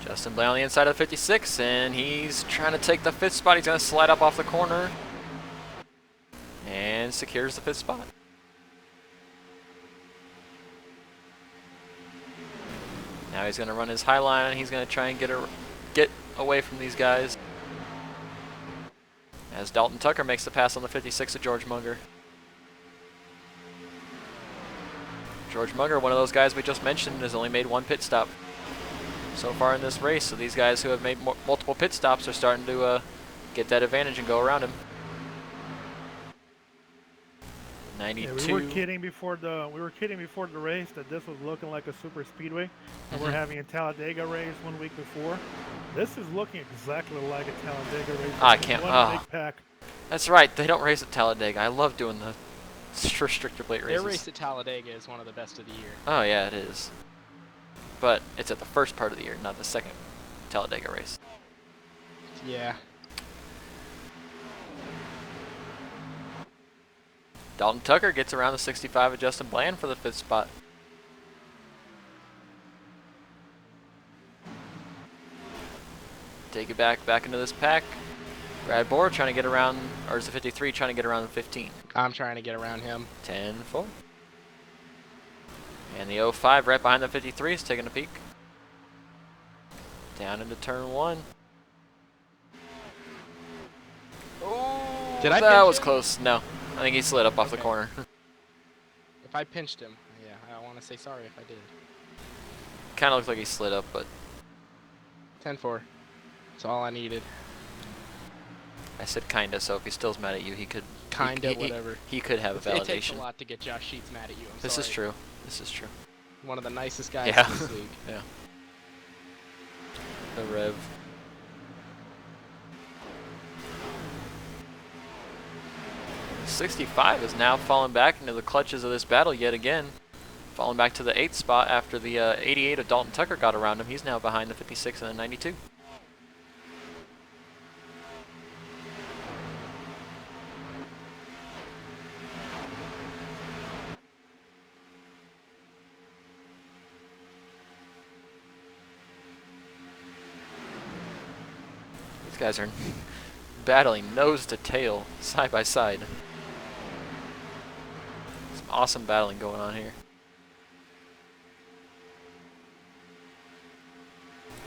Justin Bland on the inside of 56, and he's trying to take the 5th spot. He's going to slide up off the corner and secures the 5th spot. Now he's going to run his high line, and he's going to try and get away from these guys. As Dalton Tucker makes the pass on the 56 of George Munger. George Munger, one of those guys we just mentioned, has only made 1 pit stop so far in this race. So these guys who have made multiple pit stops are starting to get that advantage and go around him. 92. Yeah, we were kidding before the race that this was looking like a super speedway that we're having a Talladega race 1 week before. This is looking exactly like a Talladega race. I can't. One big pack. That's right. They don't race at Talladega. I love doing the restrictor plate races. Their race at Talladega is one of the best of the year. Oh yeah, it is. But it's at the first part of the year, not the second Talladega race. Yeah. Dalton Tucker gets around the 65 of Justin Bland for the 5th spot. Take it back into this pack. Brad Bohr trying to get around, or is it 53 trying to get around the 15? I'm trying to get around him. 10-4. And the 05 right behind the 53 is taking a peek. Down into turn 1. Oh, Did I that pinch was him? close. No, I think he slid up off the Okay. corner. If I pinched him, yeah, I want to say sorry if I did. Kind of looked like he slid up, but 10-4. That's all I needed. I said kinda, so if he still's mad at you, he could... Kinda, whatever. He could have a It takes a validation. lot to get Josh Sheets mad at you. I'm This sorry. is true. This is true. One of the nicest guys Yeah. in this league. Yeah. The rev. .65 is now falling back into the clutches of this battle yet again. Falling back to the 8th spot after the 88 of Dalton Tucker got around him. He's now behind the 56 and the 92. These guys are battling nose to tail, side by side. Some awesome battling going on here.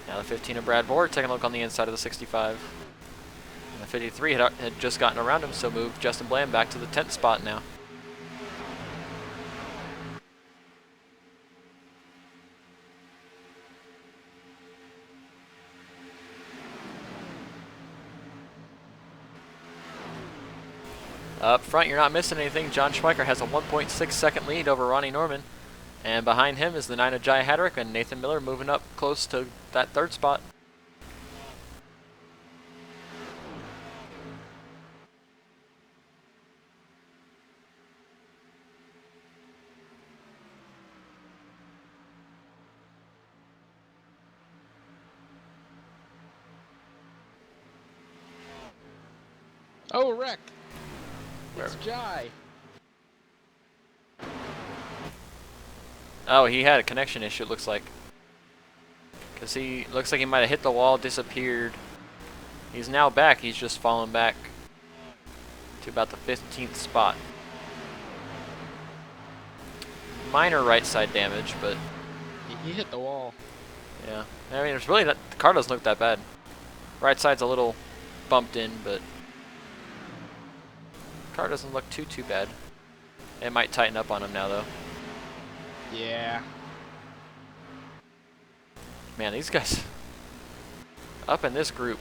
Now the 15 of Brad Board taking a look on the inside of the 65. And the 53 had just gotten around him, so moved Justin Bland back to the 10th spot now. Up front, you're not missing anything. John Schweiker has a 1.6 second lead over Ronnie Norman. And behind him is the 9 of Jai Hadrick, and Nathan Miller moving up close to that 3rd spot. Oh, wreck! Where? It's Jai. Oh, he had a connection issue, it looks like. Because he looks like he might have hit the wall, disappeared. He's now back. He's just fallen back to about the 15th spot. Minor right side damage, but He hit the wall. yeah. I mean, it's really not, the car doesn't look that bad. Right side's a little bumped in, but car doesn't look too bad. It might tighten up on him now, though. Yeah. Man, these guys up in this group,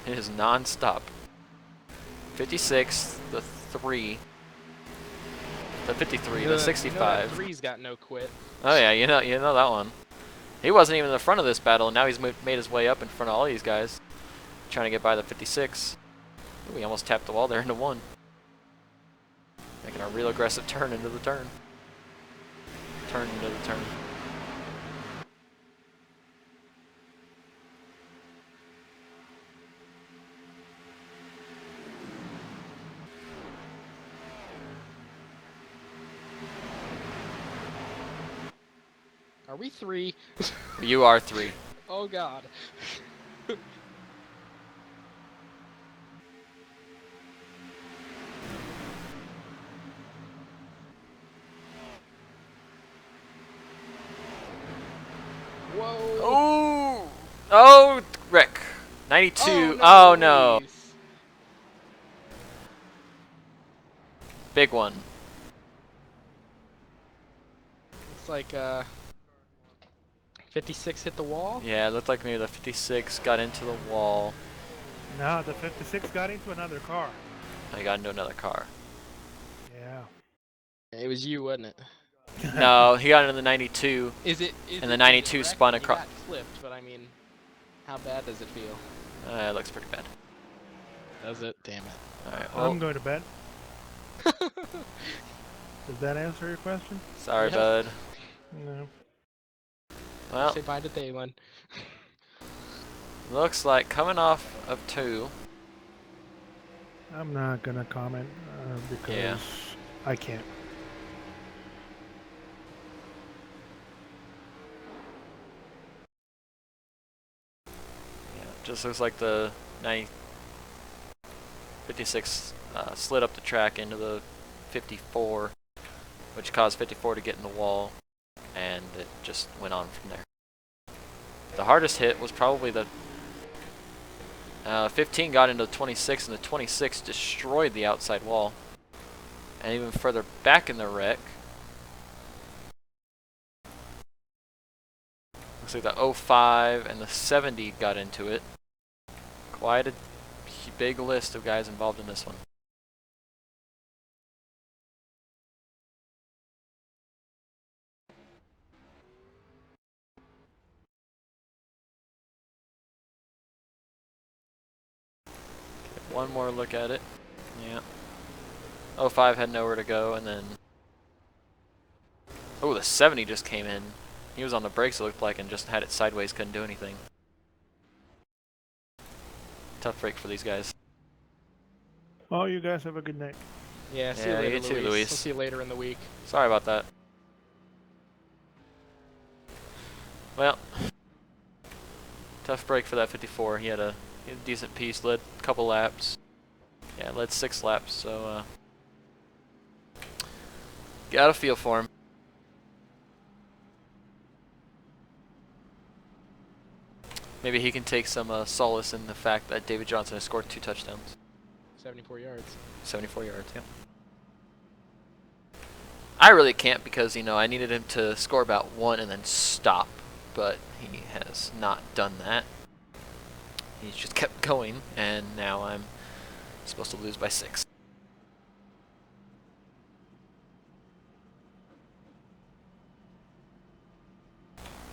it is non-stop. 56, the 3, the 53, the 65. You know that 3's got no quit. Oh yeah, you know that one. He wasn't even in the front of this battle, and now he's made his way up in front of all these guys, trying to get by the 56. Ooh, he almost tapped the wall there into 1. Making a real aggressive turn into the turn. Turn into the turn. Are we 3? You are 3. Oh god. Whoa. Oh! Oh, Rick. 92. Oh no. Jeez. Big one. It's like 56 hit the wall. Yeah, it looked like maybe the 56 got into the wall. No, the 56 got into another car. I got into another car. Yeah. It was you, wasn't it? No, he got into the 92. Is it? And the 92 spun across. You got flipped, but I mean, how bad does it feel? It looks pretty bad. Does it? Damn it. Alright, I'm well, going to bed. Does that answer your question? sorry, Yeah. bud. No. Well, Say bye to Dalen. looks like coming off of 2. I'm not going to comment because Yeah. I can't. Yeah, just looks like the 56 slid up the track into the 54, which caused 54 to get in the wall, and it just went on from there. The hardest hit was probably the 15 got into the 26, and the 26 destroyed the outside wall. And even further back in the wreck, looks like the 05 and the 70 got into it. Quite a big list of guys involved in this one. One more look at it. Yeah. 05 had nowhere to go, and then... Oh, the 70 just came in. He was on the brakes, it looked like, and just had it sideways, couldn't do anything. Tough break for these guys. Well, you guys have a good night. Yeah, see Yeah, you you later, too, Luis. Luis. We'll see you later in the week. Sorry about that. Well, tough break for that 54. He had a decent piece, led a couple laps. Yeah, led 6 laps, so got a feel for him. Maybe he can take some solace in the fact that David Johnson has scored 2 touchdowns. 74 yards. 74 yards, yeah. I really can't because, you know, I needed him to score about 1 and then stop, but he has not done that. He's just kept going, and now I'm supposed to lose by 6.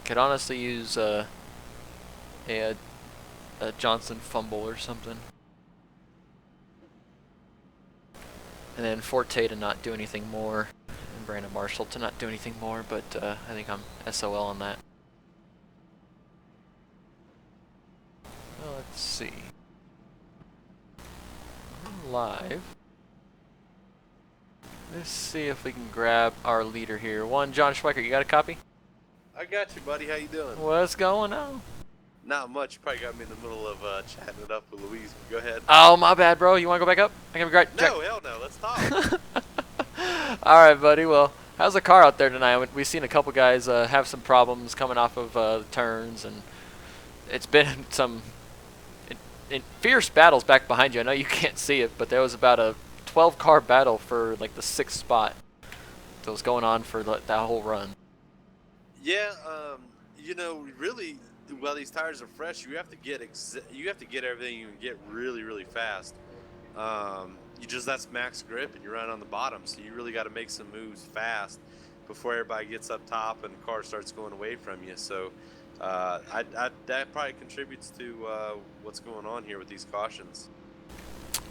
Could honestly use a Johnson fumble or something. And then Forte to not do anything more. And Brandon Marshall to not do anything more, but I think I'm SOL on that. Well, let's see. We're live. Let's see if we can grab our leader here. John Schweikert, you got a copy? I got you, buddy. How you doing? What's going on? Not much. You probably got me in the middle of chatting it up with Louise. Go ahead. Oh, my bad, bro. You want to go back up? I can grab. No, hell no. Let's talk. All right, buddy. Well, how's the car out there tonight? We've seen a couple guys have some problems coming off of the turns, and it's been some fierce battles back behind you. I know you can't see it, but there was about a 12-car battle for like the 6th spot that was going on for that whole run. Yeah, you know, really, while these tires are fresh, you have to get everything you can get really, really fast. That's max grip, and you're right on the bottom, so you really got to make some moves fast before everybody gets up top and the car starts going away from you. So that probably contributes to what's going on here with these cautions.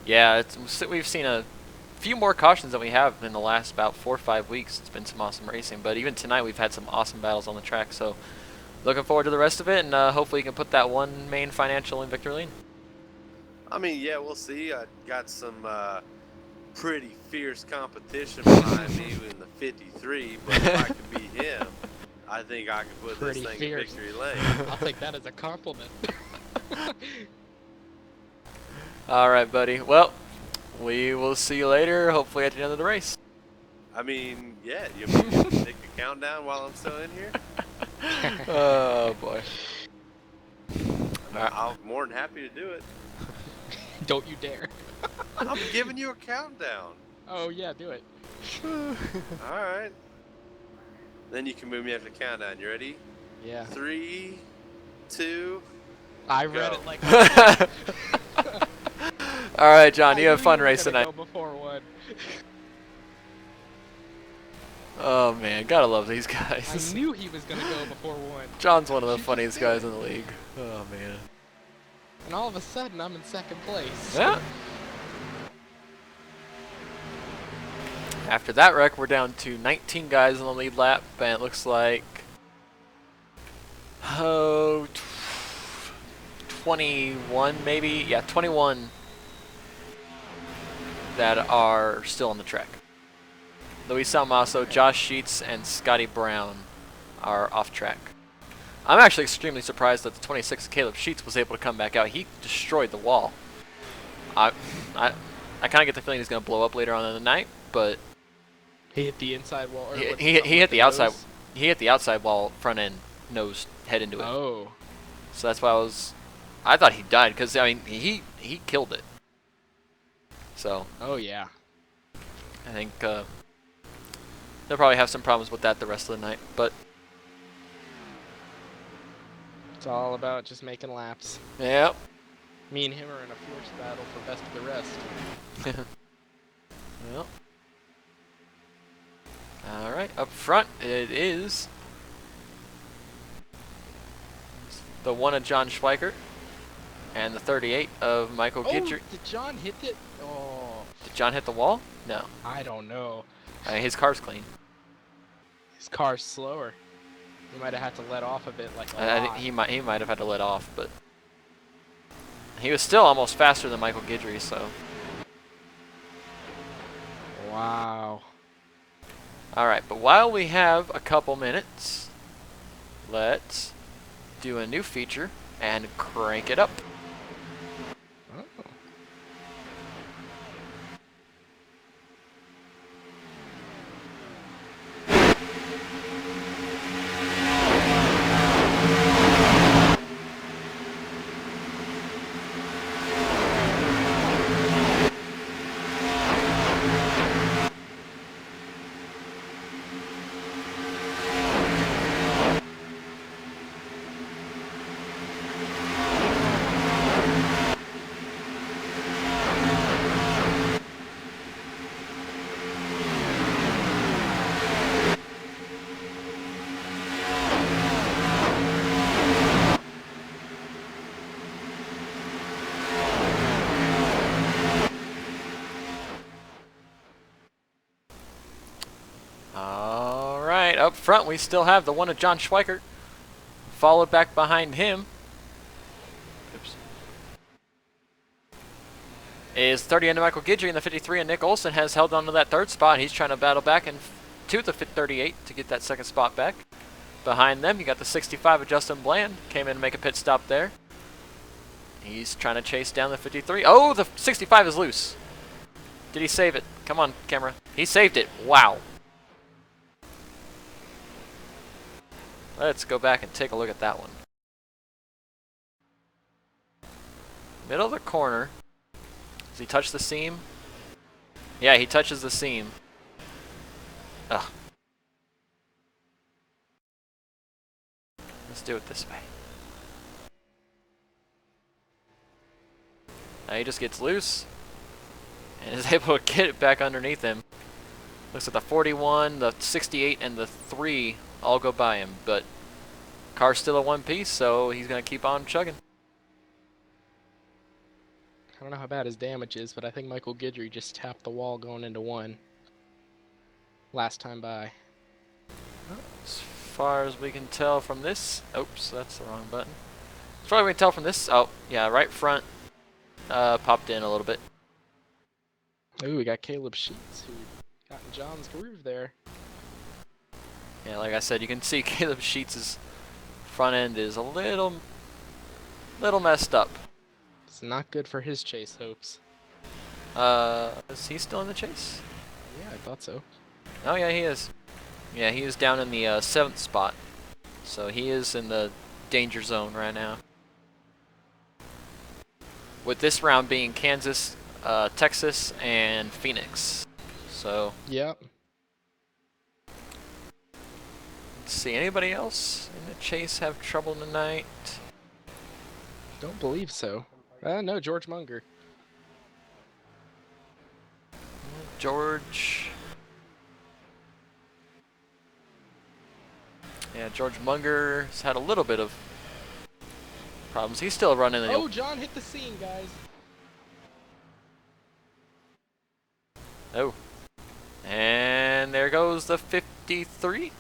Yeah, we've seen a few more cautions than we have in the last about 4 or 5 weeks. It's been some awesome racing, but even tonight we've had some awesome battles on the track. So looking forward to the rest of it, and hopefully you can put that one main financial in victory lane. I mean, yeah, we'll see. I got some pretty fierce competition behind me in the 53, but if I can beat him, I think I can put Pretty this thing fierce. in victory lane. I'll take that as a compliment. All right, buddy. Well, we will see you later, hopefully at the end of the race. I mean, yeah, you want me to take a countdown while I'm still in here? Oh, boy. I'm more than happy to do it. Don't you dare. I'm giving you a countdown. Oh, yeah, do it. All right. Then you can move me after the countdown. You ready? Yeah. 3, 2. I Go. read it like All right, John, you I have knew fun were racing gonna tonight. go before one. Oh, man, gotta love these I guys. knew he was going to go before one. John's one of the funniest guys in the league. Oh, man. And all of a sudden, I'm in 2nd place. Yeah. After that wreck, we're down to 19 guys in the lead lap, and it looks like 21 maybe? Yeah, 21 that are still on the track. Luis Salmaso, Josh Sheets, and Scotty Brown are off track. I'm actually extremely surprised that the 26 Caleb Sheets was able to come back out. He destroyed the wall. I kind of get the feeling he's going to blow up later on in the night, but He hit the inside wall. Or he what's hit something with the outside. nose? He hit the outside wall, front end, nose, head into it. Oh. So that's why I thought he died because I mean he killed it. So Oh, yeah. I think they'll probably have some problems with that the rest of the night. But It's all about just making laps. yeah, Me and him are in a fierce battle for best of the rest. Well. Alright, up front it is the 1 of John Schweikert and the 38 of Michael Guidry. Did John hit it? Oh, Did John hit the wall? No. I don't know. His car's clean. His car's slower. He might have had to let off a bit, like a I lot. think he might have had to let off, but he was still almost faster than Michael Guidry, so. Wow. Alright, but while we have a couple minutes, let's do a new feature and crank it up. Oh. Alright, up front we still have the 1 of John Schweikert, followed back behind him is 30 into Michael Guidry, and the 53 and Nick Olson has held on to that 3rd spot. He's trying to battle back to the 38 to get that 2nd spot back. Behind them, you got the 65 of Justin Bland, came in to make a pit stop there. He's trying to chase down the 53. Oh, the 65 is loose. Did he save it? Come on, camera. He saved it. Wow. Let's go back and take a look at that one. Middle of the corner. Does he touch the seam? Yeah, he touches the seam. Ugh. Let's do it this way. Now he just gets loose and is able to get it back underneath him. Looks like the 41, the 68, and the 3 all go by him, but car's still a one piece, so he's going to keep on chugging. I don't know how bad his damage is, but I think Michael Guidry just tapped the wall going into 1 last time by. As far as we can tell from this, oops, that's the wrong button. As far as we can tell from this, oh, yeah, right front popped in a little bit. Ooh, we got Caleb Sheets, who got in John's groove there. Yeah, like I said, you can see Caleb Sheets' front end is a little messed up. It's not good for his chase hopes. Is he still in the chase? Yeah, I thought so. Oh yeah, he is. Yeah, he is down in the 7th spot. So he is in the danger zone right now. With this round being Kansas, Texas, and Phoenix. So. Yep. Let's see, anybody else in the chase have trouble tonight? Don't believe so. No, George Munger. George. Yeah, George Munger's had a little bit of problems. He's still running the. Oh, John hit the scene, guys. Oh. And there goes the 53.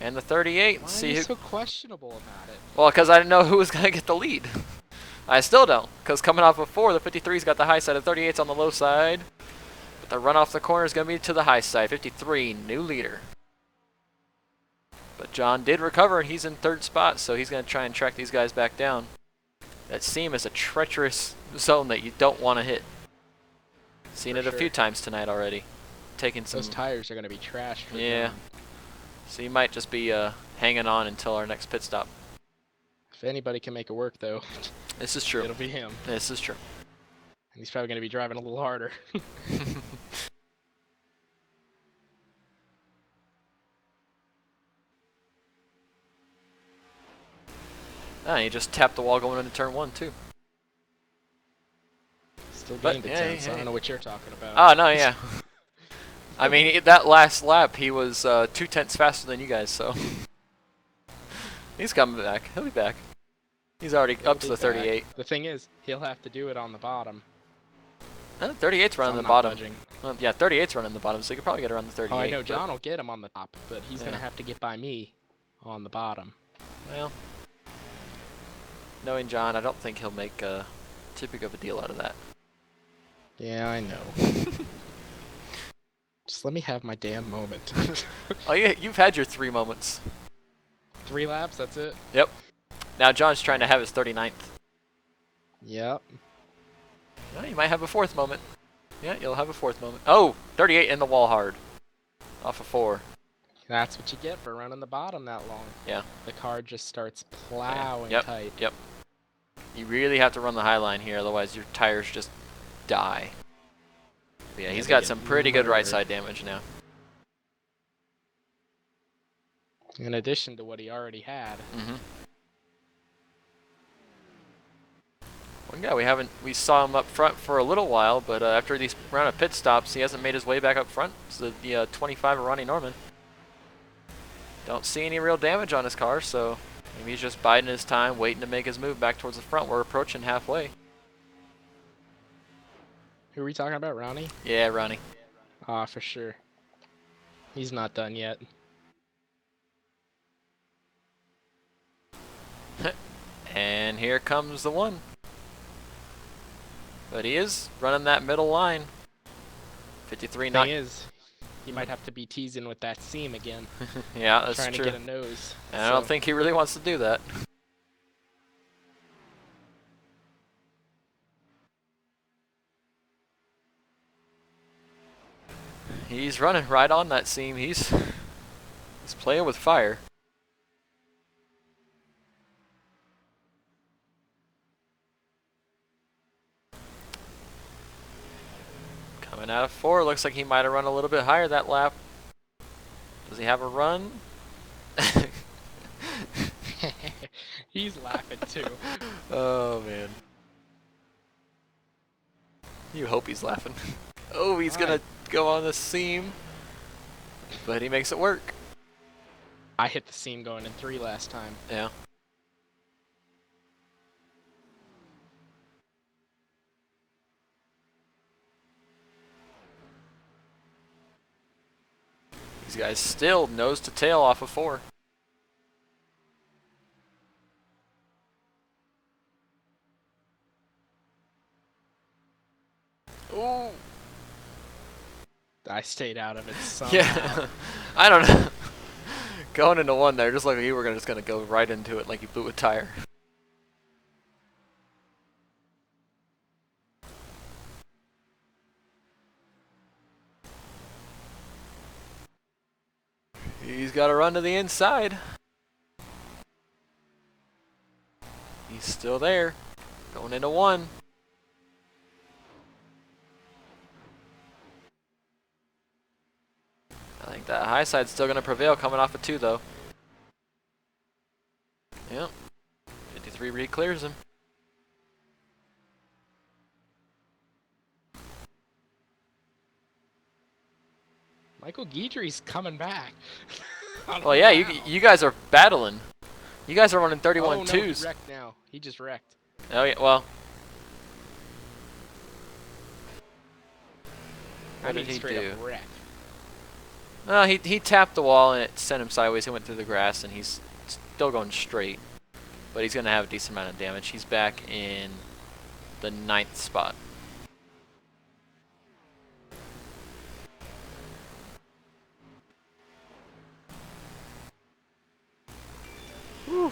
And the 38. Why See are you who. so questionable about it? Well, because I didn't know who was going to get the lead. I still don't. Because coming off of 4, the 53's got the high side, the 38's on the low side. But the run off the corner is going to be to the high side. 53, new leader. But John did recover, and he's in 3rd spot, so he's going to try and track these guys back down. That seam is a treacherous zone that you don't want to hit. Seen it a few times tonight already. Taking some. Those tires are going to be trashed. For Yeah. John. So you might just be hanging on until our next pit stop. If anybody can make it work, though, This is true. it'll be him. This is true. And he's probably going to be driving a little harder. Ah, he just tapped the wall going into turn 1 too. still But, gained a yeah, 10, so I hey. don't know what you're talking about. Oh, no, yeah. I mean, that last lap, he was 2/10 faster than you guys, so. He's coming back. He'll be back. He's already He'll up to be the back. 38. The thing is, he'll have to do it on the bottom. 38's running I'm the not bottom. budging. Well, yeah, 38's running the bottom, so you could probably get around the 38. Oh, I know but- John will get him on the top, but he's Yeah. gonna have to get by me on the bottom. Well, knowing John, I don't think he'll make too big of a deal out of that. Yeah, I know. Just let me have my damn moment. Oh, you've had your 3 moments. 3 laps, that's it? Yep. Now John's trying to have his 39th. Yep. Well, you might have a 4th moment. Yeah, you'll have a 4th moment. Oh, 38 in the wall hard. Off of 4. That's what you get for running the bottom that long. Yeah. The car just starts plowing Yep. tight. Yep. You really have to run the high line here, otherwise your tires just die. But yeah, Yeah, he's they got get some pretty good right murdered. side damage now. In addition to what he already had. Mm-hmm. Well, yeah, we saw him up front for a little while, but after these round of pit stops, he hasn't made his way back up front. It's the 25 of Ronnie Norman. Don't see any real damage on his car, so maybe he's just biding his time, waiting to make his move back towards the front. We're approaching halfway. Who are we talking about, Ronnie? Yeah, Ronnie. Ah, for sure. He's not done yet. And here comes the one. But he is running that middle line. 53 Thing not. is, he might have to be teasing with that seam again. Yeah, that's trying true. to get a nose. And I don't think he really wants to do that. He's running right on that seam. He's playing with fire. Coming out of 4, looks like he might have run a little bit higher that lap. Does he have a run? He's laughing too. Oh man. You hope he's laughing. Oh, he's gonna go on the seam. But he makes it work. I hit the seam going in 3 last time. Yeah. These guys still nose to tail off of 4. Ooh. I stayed out of it somehow. Yeah. I don't know. Going into 1 there, just like you were just gonna go right into it like you blew a tire. He's got to run to the inside. He's still there. Going into 1. I think that high side's still going to prevail coming off of 2, though. Yep. 53 re-clears him. Michael Guidry's coming back. Well, yeah, you guys are battling. You guys are running 31 oh, no, twos. he wrecked now. He just wrecked. Oh, yeah, well. I What mean, did he straight do? up wreck. He tapped the wall and it sent him sideways. He went through the grass and he's still going straight. But he's going to have a decent amount of damage. He's back in the 9th spot. Whew.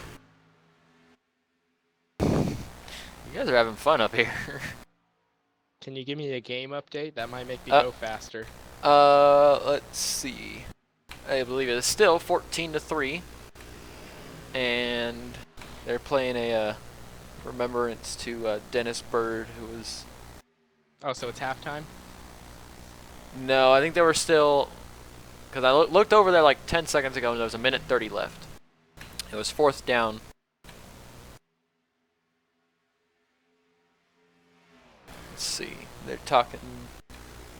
You guys are having fun up here. Can you give me a game update? That might make me Uh, go faster. Let's see. I believe it's still 14-3, and they're playing a remembrance to Dennis Bird, who was. Oh, so it's halftime? No, I think they were still. Because I looked over there like 10 seconds ago, and there was 1:30 left. It was 4th down. Let's see. They're talking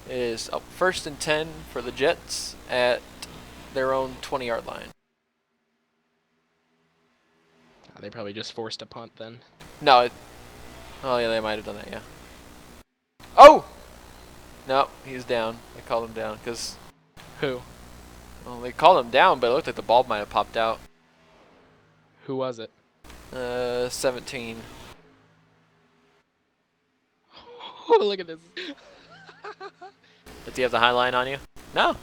is up 1st and 10 for the Jets at their own 20-yard line. They probably just forced a punt then. No. Oh yeah, they might have done that. Yeah. Oh. No, he's down. They called him down because. Who? Well, they called him down, but it looked like the ball might have popped out. Who was it? 17. Oh, look at this. Did he have the high line on you? No.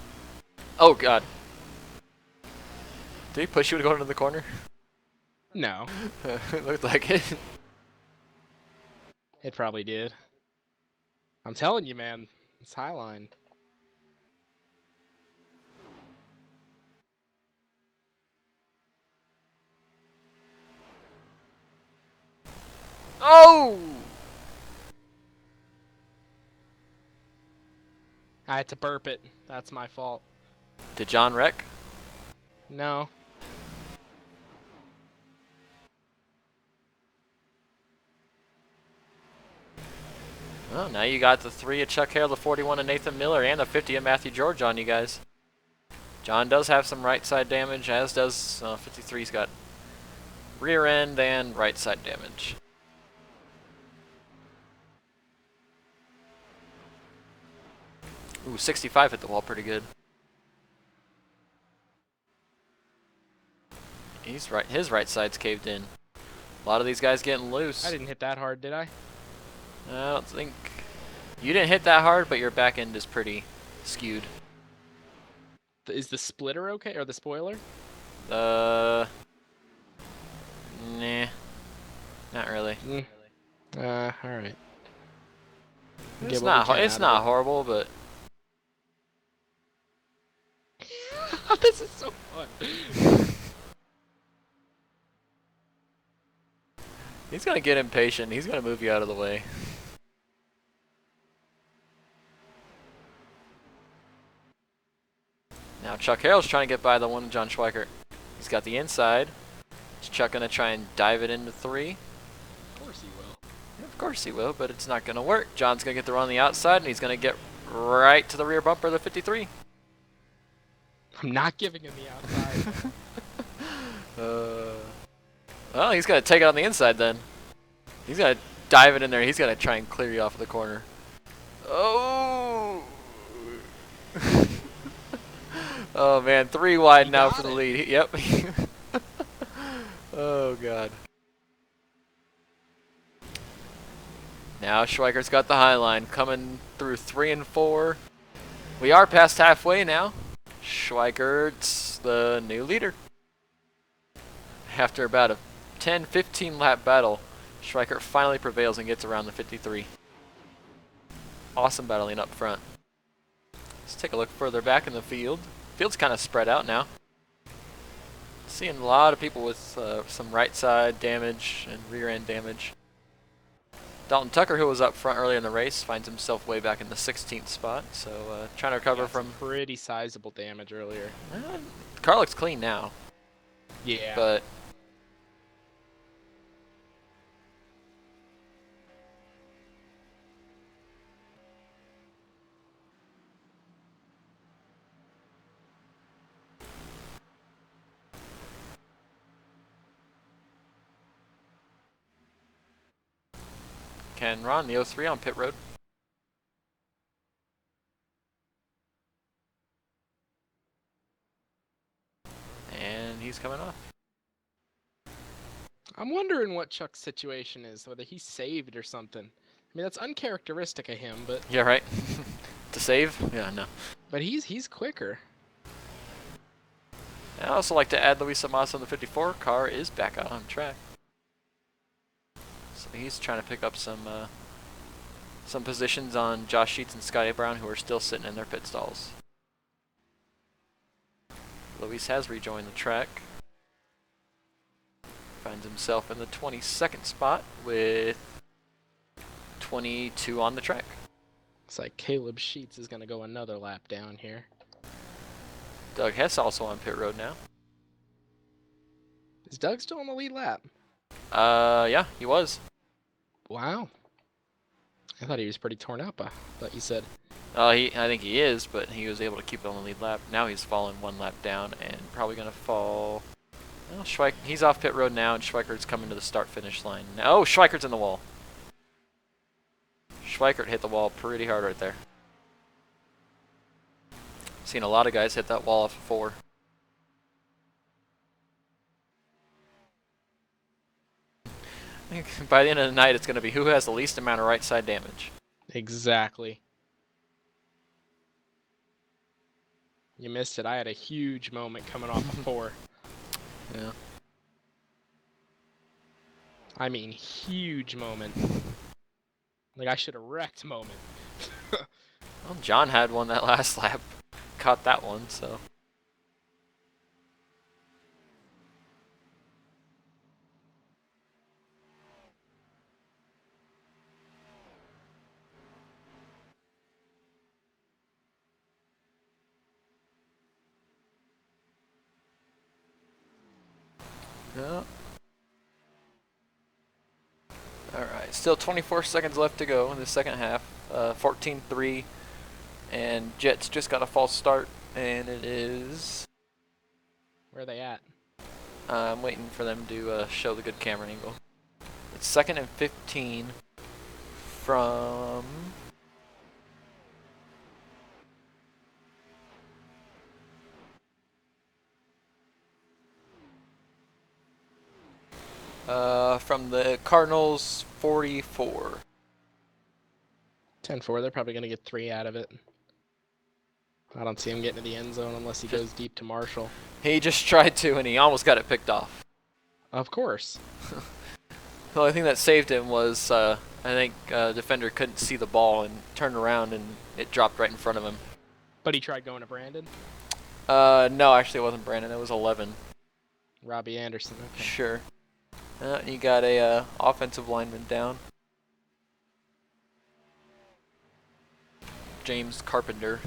Oh God. Did he push you to go into the corner? No. It looked like it. It probably did. I'm telling you, man. It's Highline. Oh! I had to burp it. That's my fault. Did John wreck? No. Well, now you got the 3 of Chuck Hale, the 41 of Nathan Miller, and the 50 of Matthew George on you guys. John does have some right side damage, as does 53's got rear end and right side damage. Ooh, 65 hit the wall pretty good. He's right. His right side's caved in. A lot of these guys getting loose. I didn't hit that hard, did I? I don't think you didn't hit that hard, but your back end is pretty skewed. Is the splitter okay, or the spoiler? Nah, not really. All right. It's not horrible, but this is so fun. he's gonna get impatient. He's gonna move you out of the way. Now Chuck Harrell's trying to get by the one John Schweikert. He's got the inside. Is Chuck gonna try and dive it into 3? Of course he will. Yeah, of course he will, but it's not gonna work. John's gonna get the run on the outside, and he's gonna get right to the rear bumper of the 53. I'm not giving him the outside. Well, he's gonna take it on the inside then. He's gonna dive it in there. He's gonna try and clear you off of the corner. Oh! Oh man, 3 wide now for the lead. Yep. Oh God. Now Schweikert's got the high line coming through 3 and 4. We are past halfway now. Schweikert's the new leader. After about a 10-15 lap battle, Schweikert finally prevails and gets around the 53. Awesome battling up front. Let's take a look further back in the field. Field's kind of spread out now. Seeing a lot of people with some right side damage and rear end damage. Dalton Tucker, who was up front early in the race, finds himself way back in the 16th spot. So trying to recover from pretty sizable damage earlier. Car looks clean now. Yeah. But can Ron the 03 on pit road. And he's coming off. I'm wondering what Chuck's situation is, whether he's saved or something. I mean, that's uncharacteristic of him, but Yeah, right. To save? Yeah, no. but he's quicker. I also like to add Luis Amas on the 54. Car is back out on track. So he's trying to pick up some positions on Josh Sheets and Scotty Brown, who are still sitting in their pit stalls. Luis has rejoined the track. Finds himself in the 22nd spot with 22 on the track. It's like Caleb Sheets is going to go another lap down here. Doug Hess also on pit road now. Is Doug still on the lead lap? Yeah, he was. Wow. I thought he was pretty torn up. I thought you said. I think he is, but he was able to keep it on the lead lap. Now he's fallen 1 lap down and probably going to fall. Well, he's off pit road now, and Schweikert's coming to the start-finish line. Oh, Schweikert's in the wall. Schweikert hit the wall pretty hard right there. Seen a lot of guys hit that wall off of 4. I think by the end of the night, it's going to be who has the least amount of right side damage. Exactly. You missed it. I had a huge moment coming off of 4. Yeah. I mean, huge moment. Like, I should have wrecked moment. Well, John had one that last lap. Caught that one, so. Yeah. Alright, still 24 seconds left to go in the second half. 14-3. And Jets just got a false start, and it is. Where are they at? I'm waiting for them to show the good camera angle. It's 2nd and 15 from. From the Cardinals 44. 10-4. They're probably going to get 3 out of it. I don't see him getting to the end zone unless he goes deep to Marshall. He just tried to, and he almost got it picked off. Of course. The only thing that saved him was, I think, defender couldn't see the ball and turned around, and it dropped right in front of him. But he tried going to Brandon? No, actually it wasn't Brandon. It was 11. Robbie Anderson. Okay. Sure. You got a offensive lineman down. James Carpenter.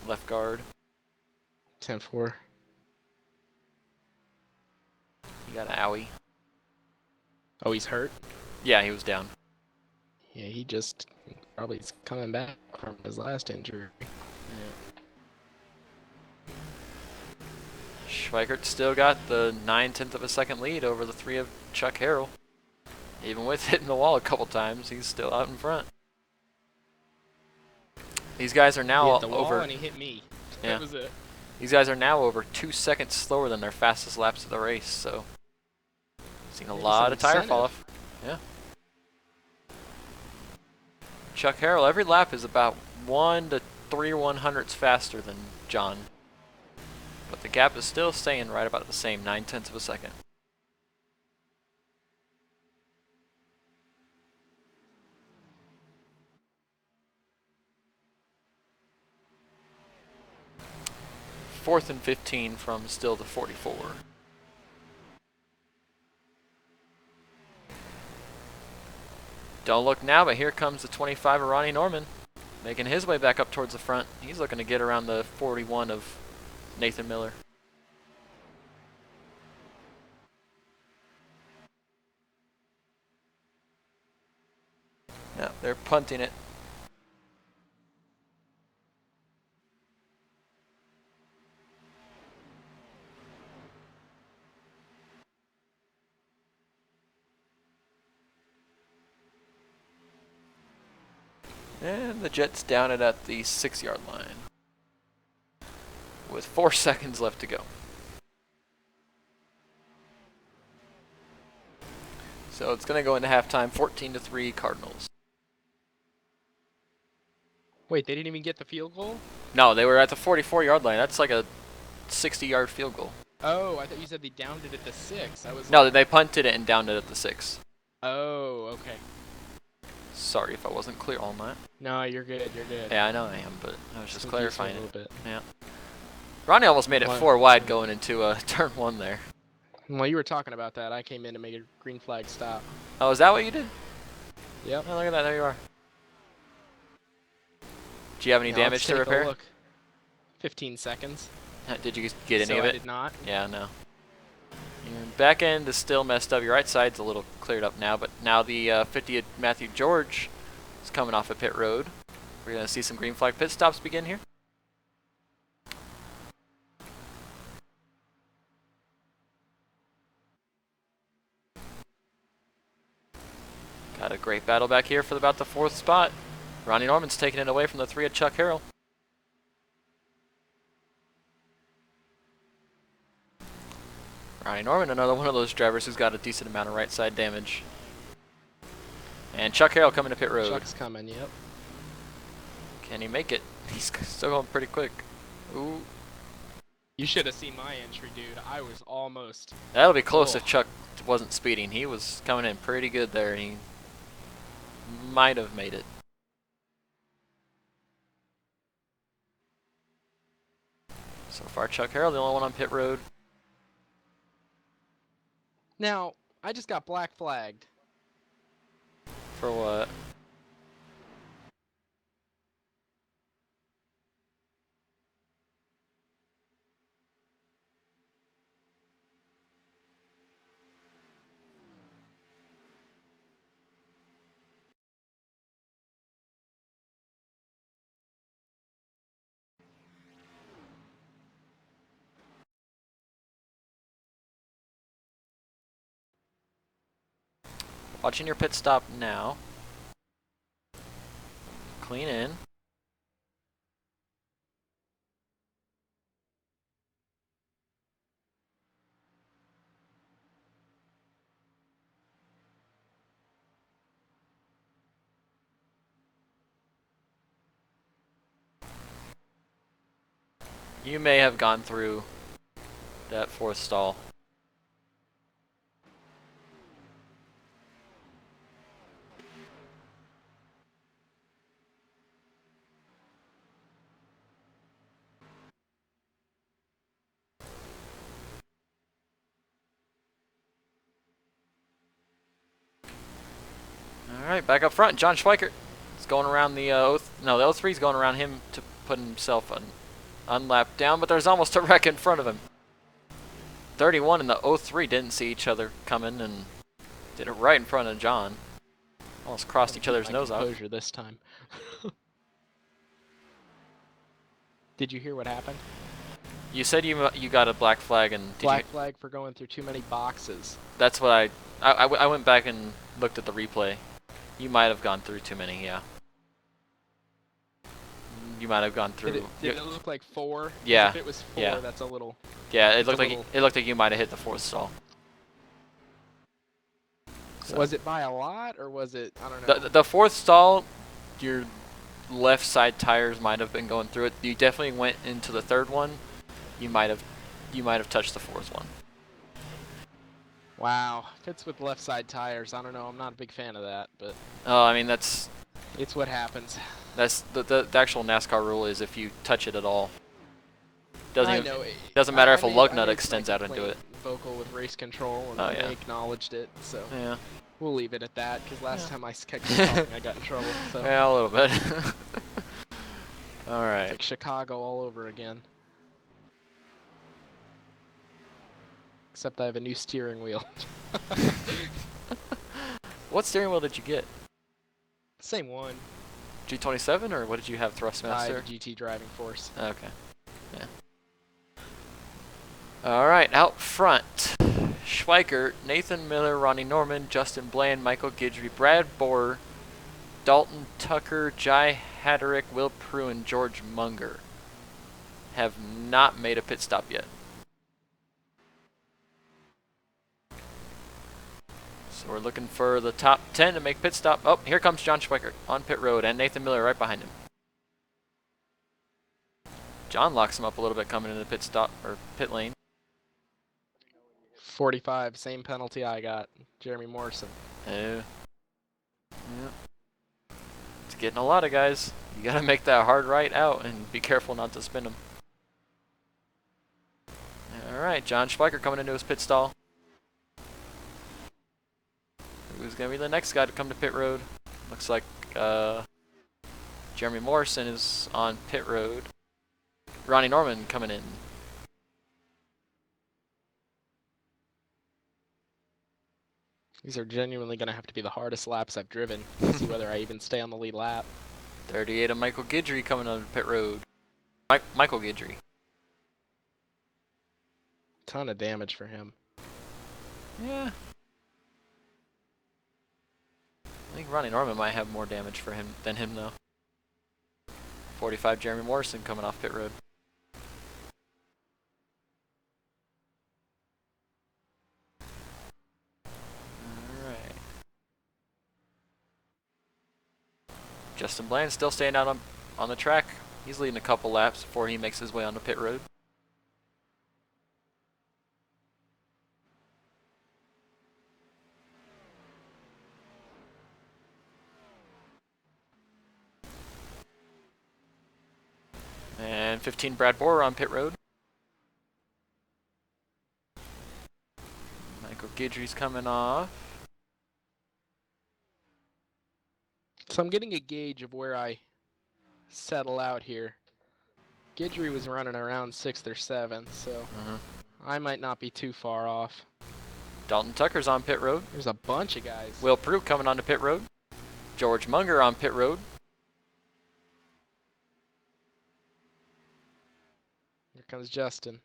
Left guard. 10-4. You got Owie. Oh, he's hurt? Yeah, he was down. Yeah, he just probably is coming back from his last injury. Schweikert still got the 9/10 of a second lead over the 3 of Chuck Harrell. Even with hitting the wall a couple times, he's still out in front. These guys are He now hit the wall over. and he hit me. Yeah. That was it. These guys are now over 2 seconds slower than their fastest laps of the race. So, seen a Maybe lot some of tire fall incentive. off. Yeah. Chuck Harrell, every lap is about 1 to 3 100ths faster than John. But the gap is still staying right about the same, 9/10 of a second. Fourth and 15 from still the 44. Don't look now, but here comes the 25 of Ronnie Norman, making his way back up towards the front. He's looking to get around the 41 of Nathan Miller. Yeah, they're punting it. And the Jets down it at the 6-yard line with 4 seconds left to go. So it's going to go into halftime, 14-3 Cardinals. Wait, they didn't even get the field goal? No, they were at the 44-yard line. That's like a 60-yard field goal. Oh, I thought you said they downed it at the 6. I was No, they punted it and downed it at the 6. Oh, okay. Sorry if I wasn't clear on that. No, you're good. You're good. Yeah, I know I am, but I was just Confused me clarifying a it. little bit. Yeah. Ronnie almost made it Why? 4 wide going into turn 1 there. While you were talking about that, I came in to make a green flag stop. Oh, is that what you did? Yep. Oh, look at that. There you are. Do you have any Now, damage let's to take a repair? look. 15 seconds. Did you get any So of I it? did not. Yeah, no. Your back end is still messed up. Your right side's a little cleared up now, but now the 50 Matthew George is coming off of pit road. We're going to see some green flag pit stops begin here. Got a great battle back here for about the 4th spot. Ronnie Norman's taking it away from the 3 of Chuck Harrell. Ronnie Norman, another one of those drivers who's got a decent amount of right side damage. And Chuck Harrell coming to pit road. Chuck's coming, yep. Can he make it? He's still going pretty quick. Ooh. You should have seen my entry, dude. I was almost. That'll be close Oh. if Chuck wasn't speeding. He was coming in pretty good there. He might have made it. So far, Chuck Harrell, the only one on pit road. Now, I just got black flagged. For what? Watching your pit stop now. Clean in. You may have gone through that 4th stall. Alright, back up front, John Schweikert is going around the the 03 is going around him to put himself unlapped down, but there's almost a wreck in front of him. 31 and the 03 didn't see each other coming and did it right in front of John. Almost crossed each other's nose off. Composure this time. Did you hear what happened? You said you got a black flag and did Black you, flag for going through too many boxes. that's what I went back and looked at the replay. You might have gone through too many, yeah. You might have gone through. Did it look like 4? 'Cause Yeah, If it was 4, yeah. that's a little. Yeah, it It's a looked like little- it looked like you might have hit the 4th stall. So- Was it by a lot or was it? I don't know. The 4th stall, your left side tires might have been going through it. You definitely went into the 3rd one. You might have touched the 4th one. Wow, fits with left side tires. I don't know. I'm not a big fan of that, but Oh, I mean that's it's what happens. the actual NASCAR rule is if you touch it at all. Doesn't I even, know. doesn't matter if a lug I nut made extends my out into complaint it. Vocal with race control, and Oh, they yeah. acknowledged it. So Yeah. we'll leave it at that. Because last Yeah. time I kept talking, I got in trouble. So Yeah, a little bit. All it's right. like Chicago all over again. Except I have a new steering wheel. What steering wheel did you get? Same one. G27 or what did you have, Thrustmaster? GT driving force. Okay. Yeah. All right, out front. Schweikert, Nathan Miller, Ronnie Norman, Justin Bland, Michael Guidry, Brad Bohr, Dalton Tucker, Jai Hatterick, Will Prue, and George Munger have not made a pit stop yet. So we're looking for the top 10 to make pit stop. Oh, here comes John Schweikert on pit road and Nathan Miller right behind him. John locks him up a little bit coming into the pit stop or pit lane. 45, same penalty I got. Jeremy Morrison. Yeah. It's getting a lot of guys. You gotta make that hard right out and be careful not to spin them. Alright, John Schweikert coming into his pit stall. Who's gonna be the next guy to come to pit road? Looks like Jeremy Morrison is on pit road. Ronnie Norman coming in. These are genuinely going to have to be the hardest laps I've driven to see whether I even stay on the lead lap. 38 of Michael Guidry coming on pit road. Michael Guidry. Ton of damage for him. Yeah. I think Ronnie Norman might have more damage for him than him though. 45 Jeremy Morrison coming off pit road. Alright. Justin Bland still staying out on the track. He's leading a couple laps before he makes his way onto pit road. And 15 Brad Borer on pit road. Michael Guidry's coming off. So I'm getting a gauge of where I settle out here. Guidry was running around 6th or 7th, so I might not be too far off. Dalton Tucker's on pit road. There's a bunch of guys. Will Pruitt coming onto pit road. George Munger on pit road. Here comes Justin.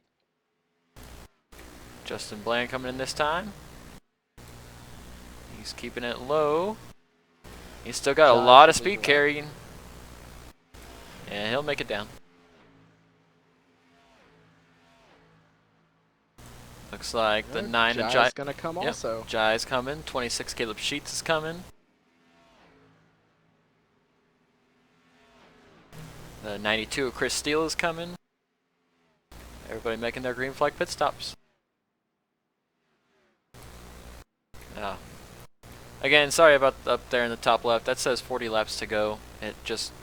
Justin Bland coming in this time. He's keeping it low. He's still got a lot of speed carrying. And he'll make it down. Looks like the 9 of Jai's gonna come also. Jai's coming. 26 Caleb Sheets is coming. The 92 of Chris Steele is coming. Everybody making their green flag pit stops. Oh. Again, sorry about up there in the top left. That says 40 laps to go. It just,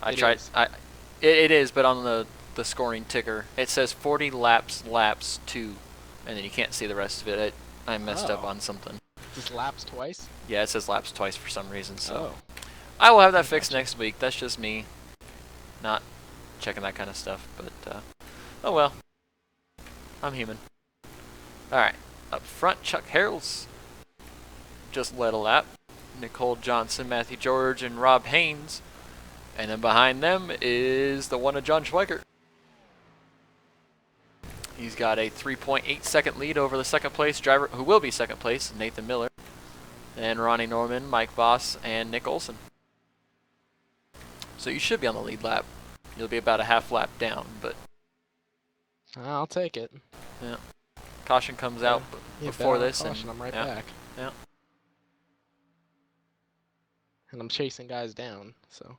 it is, but on the scoring ticker, it says 40 laps to, and then you can't see the rest of it. I messed up on something. Just laps twice? Yeah, it says laps twice for some reason. So Oh. I will have that fixed next week. That's just me not checking that kind of stuff. But oh well, I'm human. All right, up front, Chuck Harrell's just led a lap. Nicole Johnson, Matthew George, and Rob Haynes. And then behind them is the one of John Schweigert. He's got a 3.8 second lead over the second place driver, who will be second place, Nathan Miller. And Ronnie Norman, Mike Voss, and Nick Olson. So you should be on the lead lap. You'll be about a half lap down, but I'll take it. yeah. Caution comes out before this. Caution, and I'm right yeah, back. Yeah. And I'm chasing guys down, so.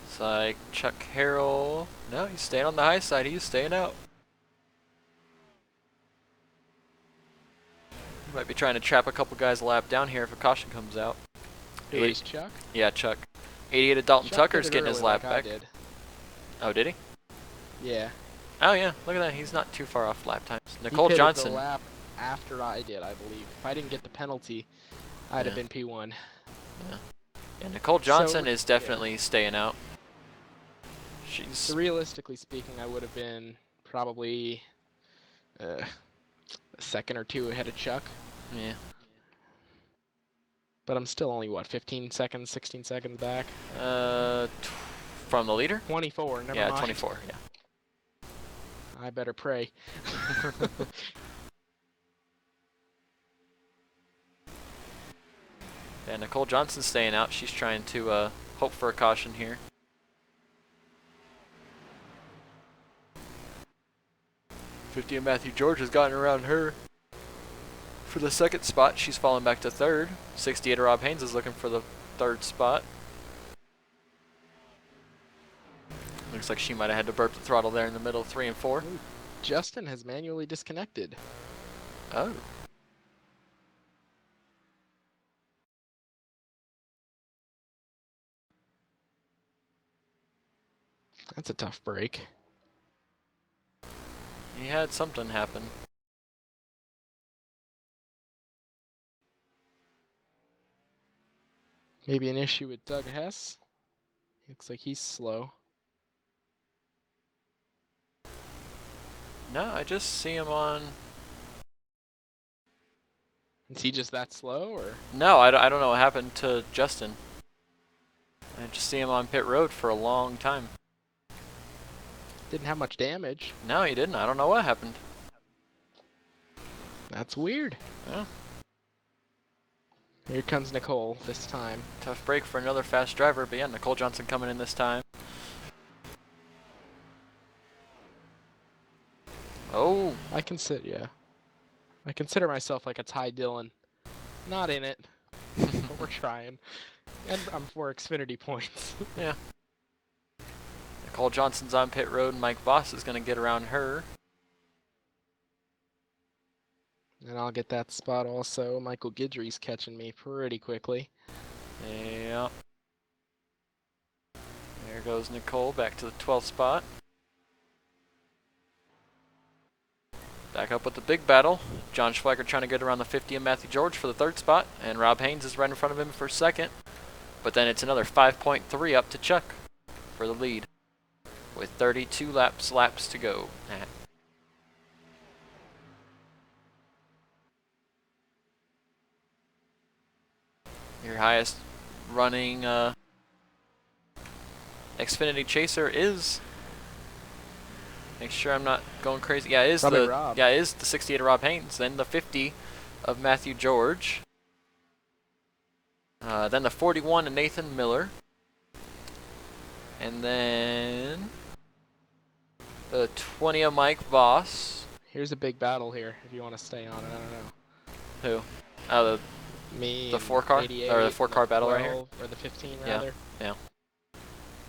It's like Chuck Harrell. No, he's staying on the high side. He's staying out. He might be trying to trap a couple guys a lap down here if a caution comes out. Who is Chuck? Yeah, Chuck. 88 of Dalton Chuck Tucker's did it getting his early lap like I back. did. Oh, did he? Yeah. Oh yeah, look at that. He's not too far off lap times. He Nicole pitted Johnson. the lap after I did, I believe. If I didn't get the penalty, I'd have been P1. Yeah, Nicole Johnson is definitely staying out. So realistically speaking, I would have been probably a second or two ahead of Chuck. Yeah. But I'm still only, what, 15 seconds, 16 seconds back? From the leader? 24, never yeah, mind. 24, yeah. I better pray. Yeah, Nicole Johnson's staying out. She's trying to hope for a caution here. '50 and Matthew George has gotten around her for the second spot. She's fallen back to third. 68 of Rob Haynes is looking for the third spot. Looks like she might have had to burp the throttle there in the middle, 3 and 4. Ooh, Justin has manually disconnected. Oh. That's a tough break. He had something happen. Maybe an issue with Doug Hess. Looks like he's slow. No, I just see him on. Is he just that slow, or? No, I don't know what happened to Justin. I just see him on pit road for a long time. Didn't have much damage. No, he didn't. I don't know what happened. That's weird. Yeah. Here comes Nicole this time. Tough break for another fast driver, but yeah, Nicole Johnson coming in this time. Oh. I consider myself like a Ty Dillon. Not in it, but we're trying. And I'm for Xfinity points. Yeah. Nicole Johnson's on pit road, and Mike Voss is going to get around her. And I'll get that spot also. Michael Guidry's catching me pretty quickly. Yeah. There goes Nicole back to the 12th spot. Back up with the big battle. John Schweikert trying to get around the 50 of Matthew George for the 3rd spot, and Rob Haynes is right in front of him for 2nd. But then it's another 5.3 up to Chuck for the lead, with 32 laps to go. Your highest running Xfinity Chaser is. Make sure I'm not going crazy. Yeah, it is Rob. it is the 68 of Rob Haynes, then the 50 of Matthew George, then the 41 of Nathan Miller, and then the 20 of Mike Voss. Here's a big battle here if you want to stay on it. I don't know. Who? Oh, Me. the 4-car or the 4-car battle right here. Or the 15 Yeah. rather. Yeah.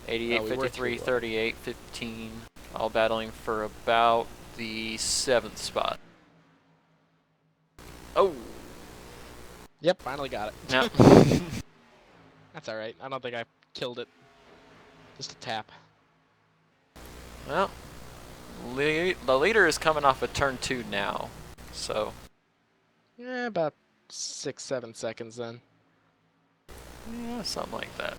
88, Oh, we were 53, too low. 38, 15. All battling for about the 7th spot. Oh. Yep, finally got it. Yeah. That's all right. I don't think I killed it. Just a tap. Well, the leader is coming off of turn 2 now, so Yeah, about 6-7 seconds then. yeah, something like that.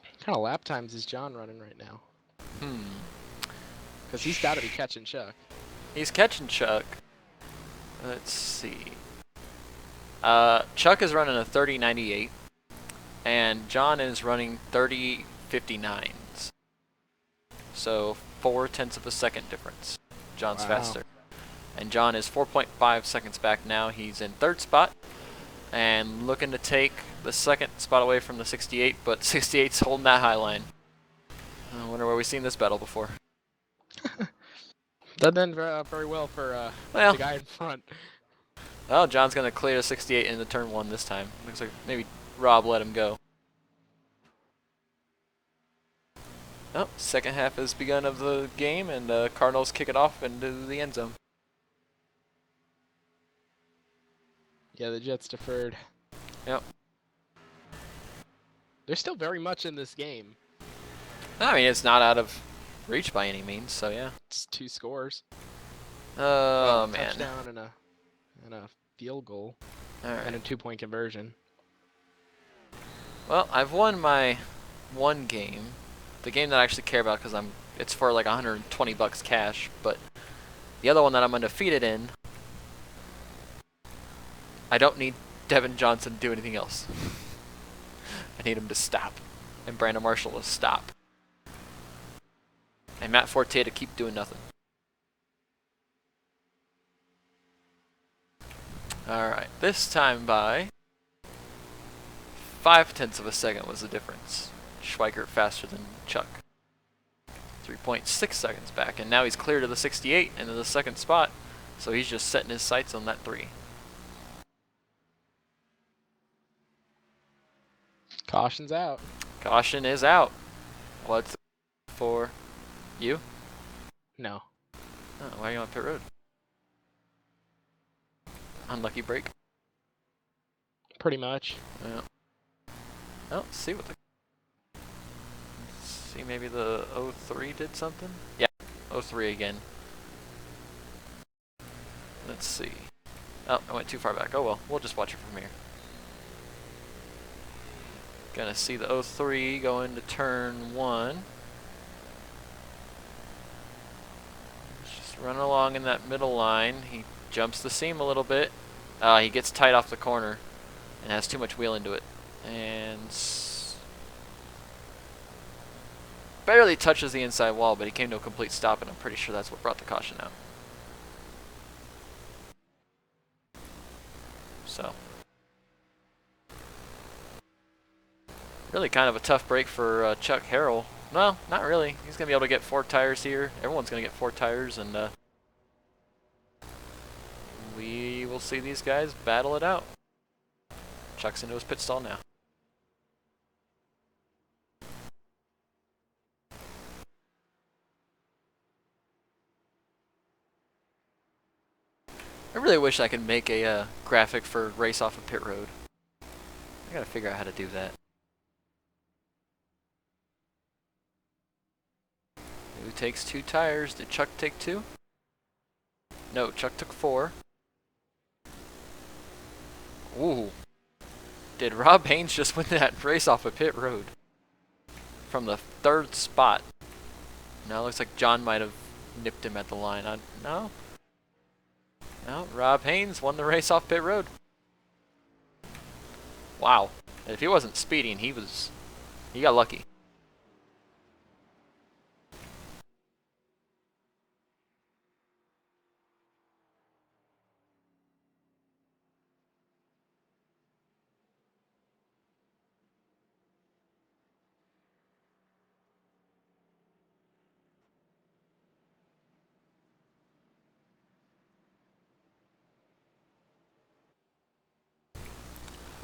What kind of lap times is John running right now? Because he's got to be catching Chuck. He's catching Chuck. Let's see. Chuck is running a 30.98, and John is running 30.59s. So 0.4 of a second difference. John's Wow. faster. And John is 4.5 seconds back now. He's in 3rd spot and looking to take the 2nd spot away from the 68, but 68's holding that high line. I wonder where we've seen this battle before. That done very well for Well, the guy in front. well, John's going to clear the 68 into turn 1 this time. Looks like maybe Rob let him go. Oh, 2nd half has begun of the game, and Cardinals kick it off into the end zone. Yeah, the Jets deferred. Yep. They're still very much in this game. I mean, it's not out of reach by any means, so yeah. It's 2 scores. Oh, A man. touchdown and a field goal All and a right. 2-point conversion. Well, I've won my one game. The game that I actually care about because it's for like $120 cash, but the other one that I'm undefeated in, I don't need Devin Johnson to do anything else. I need him to stop, and Brandon Marshall to stop, and Matt Forte to keep doing nothing. Alright, this time by 0.5 of a second was the difference. Schweikert faster than Chuck. 3.6 seconds back, and now he's clear to the 68 and to the 2nd spot, so he's just setting his sights on that 3. Caution's out. Caution is out. What's for you? No. Oh, why are you on pit road? Unlucky break. Pretty much. Yeah. Oh, let's see what the. Let's see, maybe the 03 did something? Yeah, 03 again. Let's see. Oh, I went too far back. Oh well, we'll just watch it from here. Gonna see the 03 go into turn 1. Just run along in that middle line. He jumps the seam a little bit. He gets tight off the corner and has too much wheel into it. And barely touches the inside wall, but he came to a complete stop, and I'm pretty sure that's what brought the caution out. So, really kind of a tough break for Chuck Harrell. Well, not really. He's going to be able to get 4 tires here. Everyone's going to get 4 tires, and we will see these guys battle it out. Chuck's into his pit stall now. I really wish I could make a graphic for race off of pit road. I gotta figure out how to do that. Who takes 2 tires? Did Chuck take 2? No, Chuck took 4. Ooh. Did Rob Haynes just win that race off of pit road? From the 3rd spot. Now it looks like John might have nipped him at the line. No? No, Rob Haynes won the race off pit road. Wow. If he wasn't speeding, he got lucky.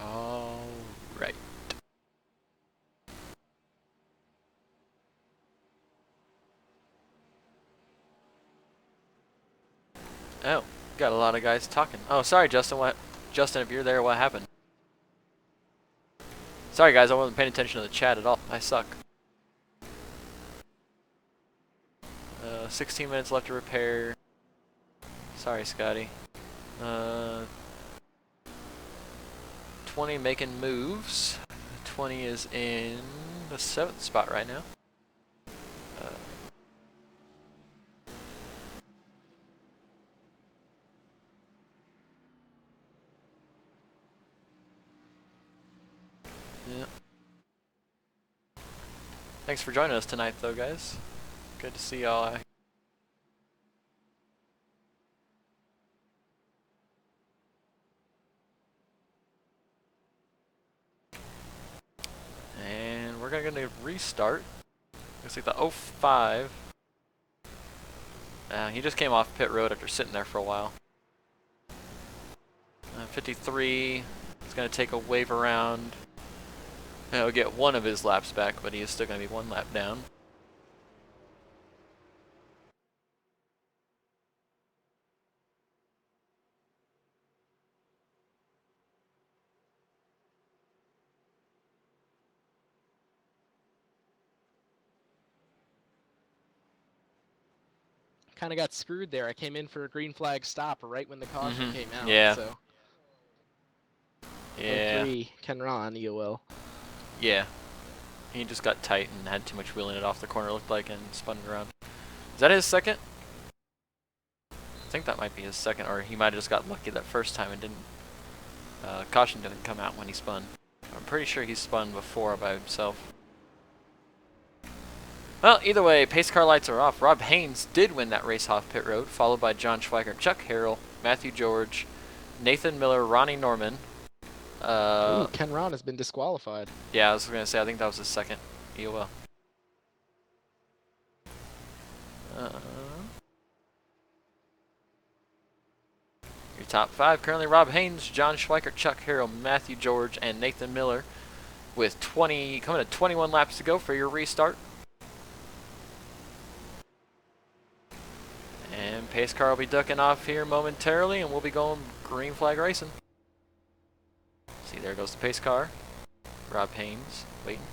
All right. Oh, got a lot of guys talking. Oh, sorry, Justin. Justin, if you're there, what happened? Sorry, guys, I wasn't paying attention to the chat at all. I suck. 16 minutes left to repair. Sorry, Scotty. 20 making moves. 20 is in the 7th spot right now. Yeah. Thanks for joining us tonight, though, guys. Good to see y'all. And we're gonna restart. Looks like the 05. He just came off pit road after sitting there for a while. 53 is gonna take a wave around. He'll get one of his laps back, but he is still gonna be 1 lap down. Kind of got screwed there. I came in for a green flag stop right when the caution came out. Yeah. So. Yeah. 03 can run, you will. Yeah. He just got tight and had too much wheel in it off the corner, it looked like, and spun it around. Is that his second? I think that might be his second, or he might have just got lucky that first time and didn't. Caution didn't come out when he spun. I'm pretty sure he spun before by himself. Well, either way, pace car lights are off. Rob Haynes did win that race off pit road, followed by John Schweiger, Chuck Harrell, Matthew George, Nathan Miller, Ronnie Norman. Ooh, Ken Ron has been disqualified. Yeah, I was going to say, I think that was his second EOL. Your top 5 currently: Rob Haynes, John Schweiker, Chuck Harrell, Matthew George, and Nathan Miller, with coming to 21 laps to go for your restart. And pace car will be ducking off here momentarily, and we'll be going green flag racing. See, there goes the pace car. Rob Haynes waiting.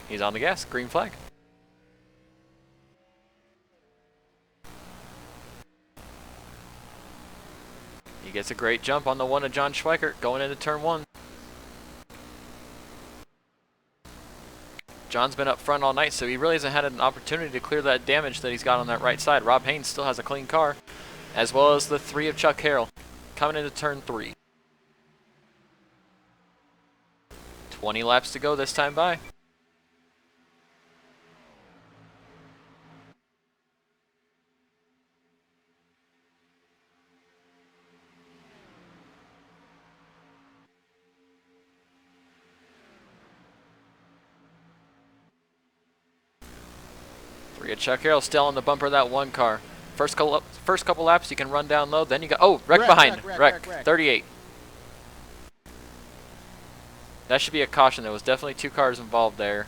He's on the gas. Green flag. He gets a great jump on the one of John Schweikert going into turn 1. John's been up front all night, so he really hasn't had an opportunity to clear that damage that he's got on that right side. Rob Haynes still has a clean car, as well as the 3 of Chuck Harrell. Coming into turn 3. 20 laps to go this time by. Chuck Harrell still on the bumper of that one car. First couple laps, you can run down low. Then you go. Oh, wreck behind. Wreck. 38. That should be a caution. There was definitely 2 cars involved there.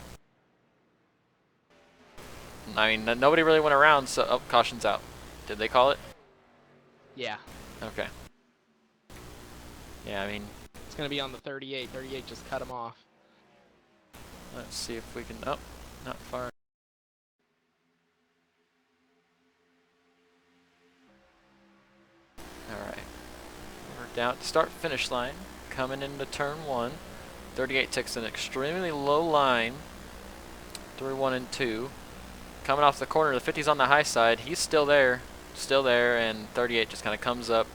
I mean, nobody really went around, so oh, caution's out. Did they call it? Yeah. Okay. Yeah, I mean, it's gonna be on the 38. 38 just cut him off. Let's see if we can. Oh, not far. Alright, we're down at the start-finish line, coming into turn 1. 38 takes an extremely low line through 1 and 2. Coming off the corner, the 50's on the high side. He's still there, and 38 just kind of comes up.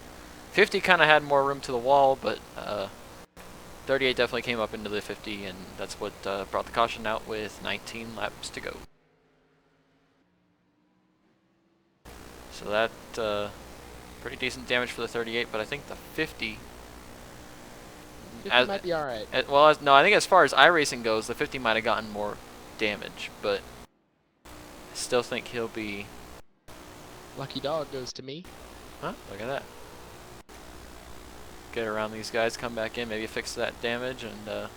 50 kind of had more room to the wall, but 38 definitely came up into the 50, and that's what brought the caution out with 19 laps to go. So that... pretty decent damage for the 38, but I think the 50... 50 might be alright. Well, no, I think as far as iRacing goes, the 50 might have gotten more damage, but I still think he'll be... Lucky dog goes to me. Huh? Look at that. Get around these guys, come back in, maybe fix that damage, and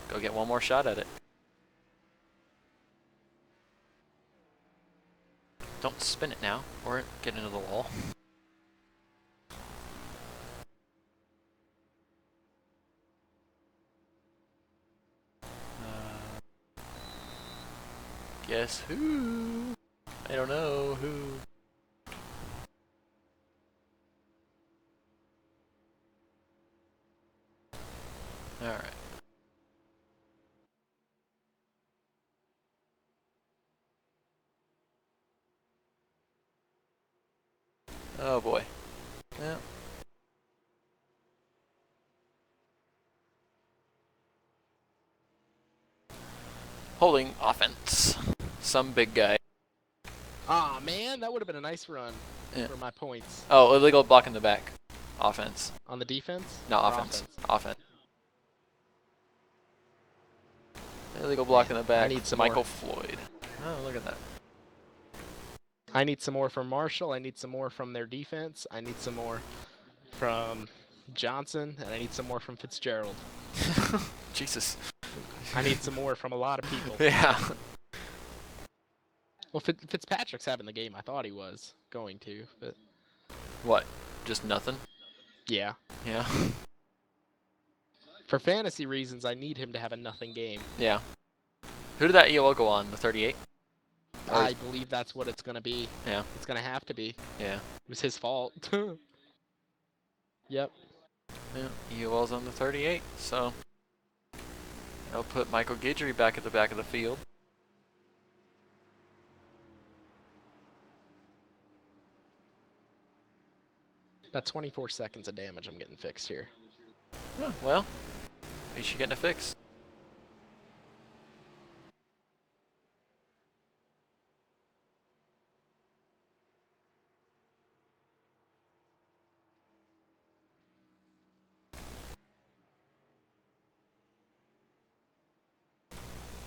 go get one more shot at it. Don't spin it now, or get into the wall. Guess who? I don't know who. Alright. Oh boy. Yeah. Holding offense. Some big guy. Ah, man, that would have been a nice run Yeah. for my points. Oh, illegal block in the back. Offense. On the defense? No, Or offense. Offense. Illegal block in the back. I need some Michael more. Floyd. Oh, look at that. I need some more from Marshall. I need some more from their defense. I need some more from Johnson. And I need some more from Fitzgerald. Jesus. I need some more from a lot of people. Yeah. Well, Fitzpatrick's having the game I thought he was going to, but... What? Just nothing? Yeah. Yeah. For fantasy reasons, I need him to have a nothing game. Yeah. Who did that ELO go on? The 38? I believe that's what it's going to be. Yeah. It's going to have to be. Yeah. It was his fault. Yep. Yeah. ELO's on the 38, so... I'll put Michael Guidry back at the back of the field. About 24 seconds of damage I'm getting fixed here. Oh, well, at least you're getting a fix.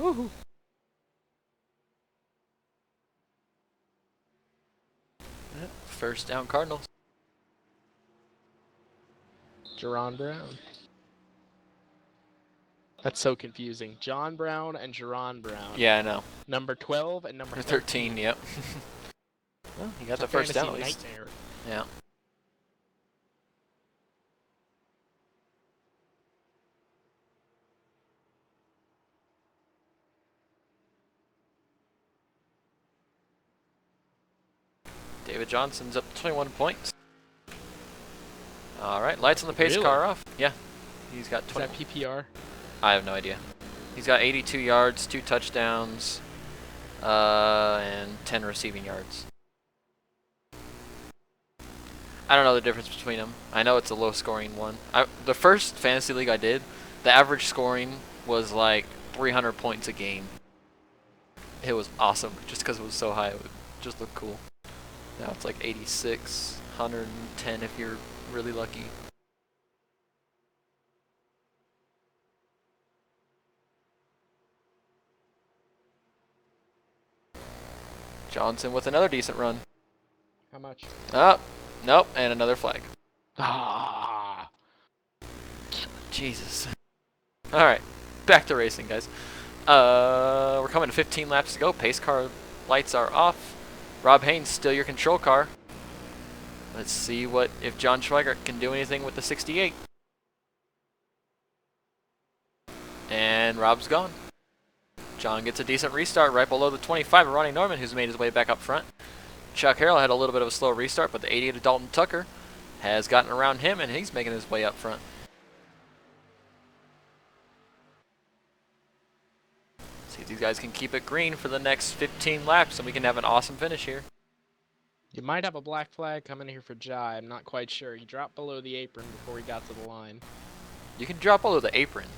Woohoo! Yeah, first down Cardinals. Jerron Brown. That's so confusing. John Brown and Jerron Brown. Yeah, I know. Number 12 and number 13, yep. Well, you got the first down at least. Nightmare. Yeah. David Johnson's up 21 points. All right, lights on the pace Really? car off. Yeah, he's got Is 20. that PPR? I have no idea. He's got 82 yards, 2 touchdowns, and 10 receiving yards. I don't know the difference between them. I know it's a low-scoring one. The first fantasy league I did, the average scoring was like 300 points a game. It was awesome, just because it was so high. It would just look cool. Now it's like 86, 110 if you're really lucky. Johnson with another decent run. How much? Oh, nope, and another flag. Ah. Jesus. Alright, back to racing, guys. We're coming to 15 laps to go. Pace car lights are off. Rob Haynes still your control car. Let's see if John Schweigert can do anything with the 68. And Rob's gone. John gets a decent restart right below the 25 of Ronnie Norman, who's made his way back up front. Chuck Harrell had a little bit of a slow restart, but the 88 of Dalton Tucker has gotten around him, and he's making his way up front. See if these guys can keep it green for the next 15 laps, and we can have an awesome finish here. You might have a black flag coming here for Jai. I'm not quite sure. He dropped below the apron before he got to the line. You can drop below the apron.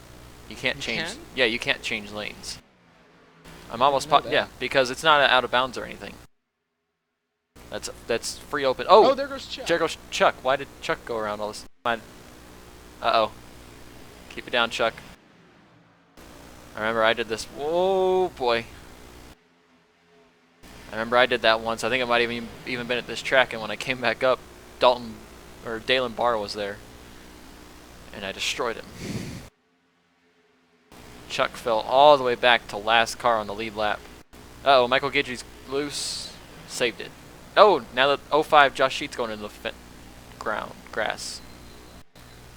You can't change. Can? Yeah, you can't change lanes. I'm I almost didn't know that. yeah, because it's not out of bounds or anything. That's free open. Oh, there goes Chuck. there goes Chuck. Why did Chuck go around all this? Uh-oh. Keep it down, Chuck. I remember I did this. Oh boy. I remember I did that once. I think it might have even been at this track, and when I came back up, Dalen Barr was there, and I destroyed him. Chuck fell all the way back to last car on the lead lap. Uh-oh, Michael Guidry's loose. Saved it. Oh, now that 05 Josh Sheets going into the grass.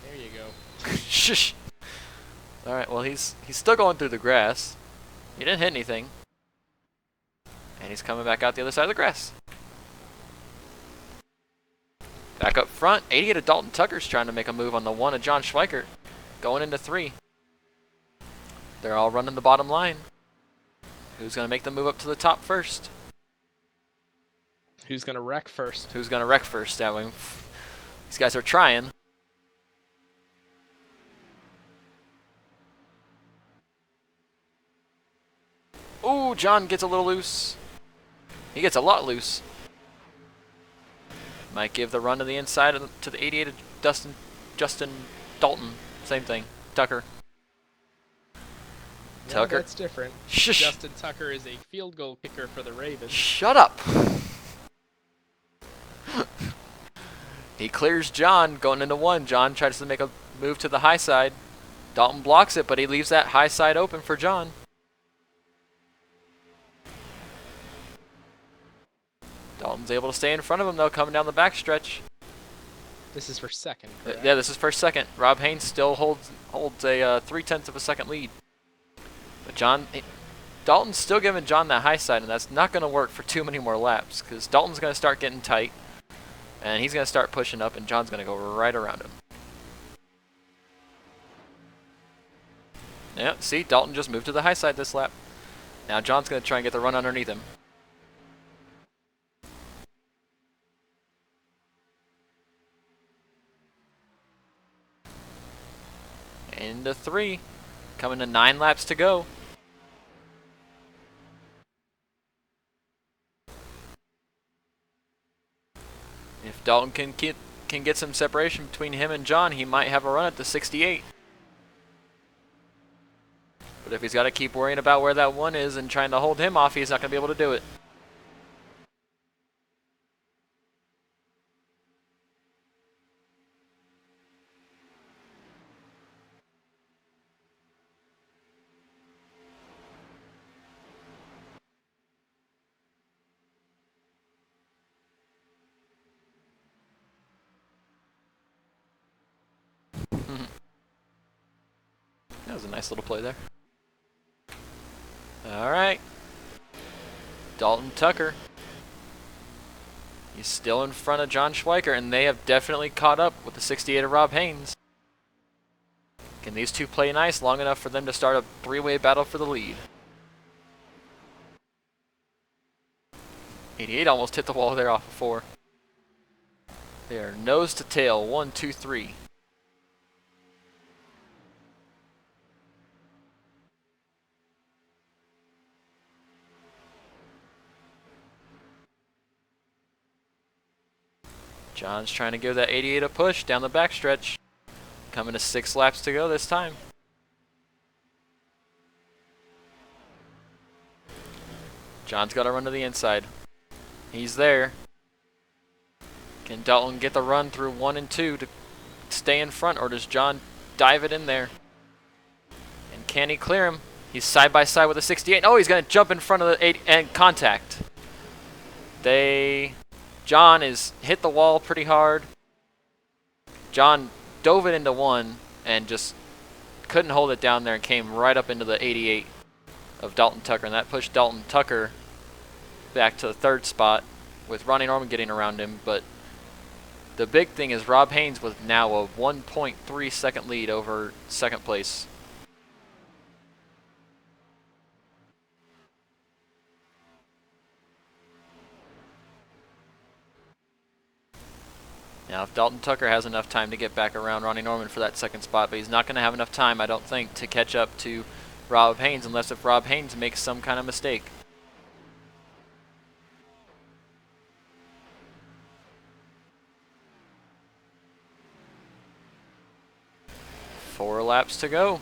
There you go. Shush. All right, well he's still going through the grass. He didn't hit anything, and he's coming back out the other side of the grass. Back up front, 88 of Dalton Tucker's trying to make a move on the 1 of John Schweikert, going into 3. They're all running the bottom line. Who's going to make the move up to the top first? Who's gonna wreck first? Who's going to wreck first? That way, these guys are trying. Ooh, John gets a little loose. He gets a lot loose. Might give the run to the inside to the 88 of Justin Dalton. Same thing. Tucker. No, Tucker. that's different. Shush. Justin Tucker is a field goal kicker for the Ravens. Shut up. He clears John going into 1. John tries to make a move to the high side. Dalton blocks it, but he leaves that high side open for John. Dalton's able to stay in front of him, though, coming down the backstretch. This is for second, correct? Yeah, this is for second. Rob Haynes still holds a 3/10 of a second lead. But Dalton's still giving John that high side, and that's not going to work for too many more laps, because Dalton's going to start getting tight, and he's going to start pushing up, and John's going to go right around him. Yeah, see, Dalton just moved to the high side this lap. Now John's going to try and get the run underneath him. Into 3. Coming to 9 laps to go. If Dalton can get some separation between him and John, he might have a run at the 68. But if he's got to keep worrying about where that 1 is and trying to hold him off, he's not going to be able to do it. That was a nice little play there. All right. Dalton Tucker. He's still in front of John Schweikert, and they have definitely caught up with the 68 of Rob Haynes. Can these two play nice long enough for them to start a three-way battle for the lead? 88 almost hit the wall there off of 4. They are nose to tail, 1, 2, 3. John's trying to give that 88 a push down the backstretch. Coming to 6 laps to go this time. John's got to run to the inside. He's there. Can Dalton get the run through 1 and 2 to stay in front, or does John dive it in there? And can he clear him? He's side by side with the 68. Oh, he's going to jump in front of the 8 and contact. John is hit the wall pretty hard. John dove it into 1 and just couldn't hold it down there and came right up into the 88 of Dalton Tucker, and that pushed Dalton Tucker back to the 3rd spot with Ronnie Norman getting around him. But the big thing is Rob Haynes with now a 1.3 second lead over 2nd place. Now, if Dalton Tucker has enough time to get back around Ronnie Norman for that 2nd spot, but he's not going to have enough time, I don't think, to catch up to Rob Haynes, unless if Rob Haynes makes some kind of mistake. Four laps to go.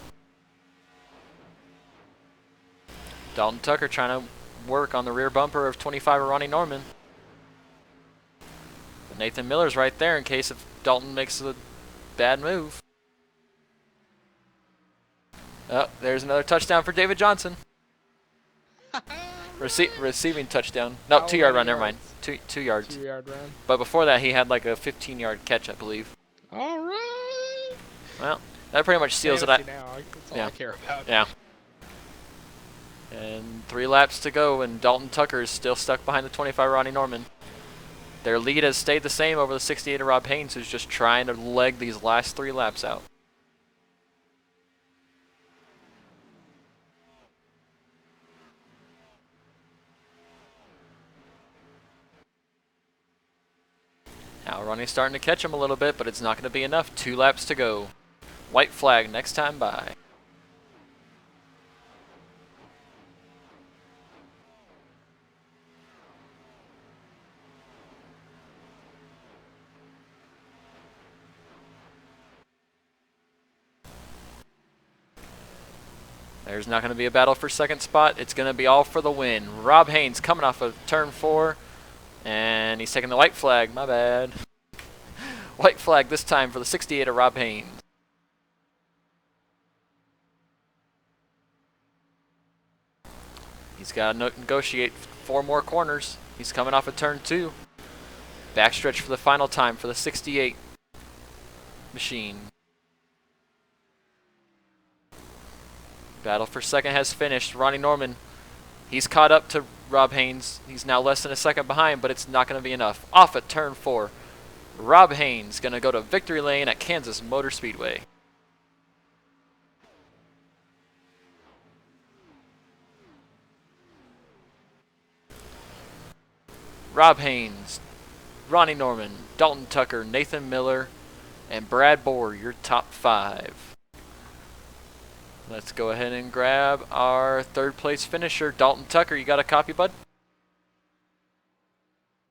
Dalton Tucker trying to work on the rear bumper of 25 of Ronnie Norman. But Nathan Miller's right there in case if Dalton makes a bad move. Oh, there's another touchdown for David Johnson. Receiving touchdown. No, 2-yard run, never mind. Two yards. 2-yard run. But before that, he had like a 15-yard catch, I believe. All right. Well, that pretty much seals it. Now. That's all I care about. Yeah. And 3 laps to go, and Dalton Tucker is still stuck behind the 25 Ronnie Norman. Their lead has stayed the same over the 68 of Rob Haynes, who's just trying to leg these last 3 laps out. Now Ronnie's starting to catch him a little bit, but it's not going to be enough. 2 laps to go. White flag next time by. There's not going to be a battle for 2nd spot. It's going to be all for the win. Rob Haynes coming off of turn 4. And he's taking the white flag. My bad. White flag this time for the 68 of Rob Haynes. He's got to negotiate 4 more corners. He's coming off of turn 2. Backstretch for the final time for the 68 machine. Battle for 2nd has finished. Ronnie Norman, he's caught up to Rob Haynes. He's now less than a second behind, but it's not going to be enough. Off at turn 4. Rob Haynes going to go to victory lane at Kansas Motor Speedway. Rob Haynes, Ronnie Norman, Dalton Tucker, Nathan Miller, and Brad Bohr, your top 5. Let's go ahead and grab our 3rd place finisher, Dalton Tucker. You got a copy, bud?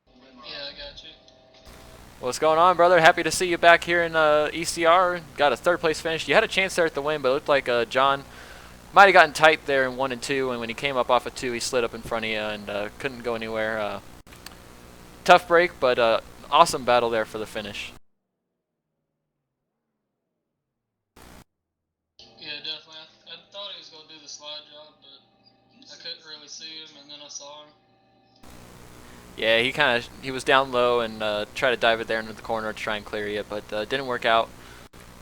Yeah, I got you. What's going on, brother? Happy to see you back here in ECR. Got a 3rd place finish. You had a chance there at the win, but it looked like John might have gotten tight there in 1 and 2, and when he came up off of 2, he slid up in front of you and couldn't go anywhere. Tough break, but awesome battle there for the finish. Yeah, definitely. I thought he was going to do the slide job, but I couldn't really see him, and then I saw him. Yeah, he was down low and tried to dive it there into the corner to try and clear you, but didn't work out.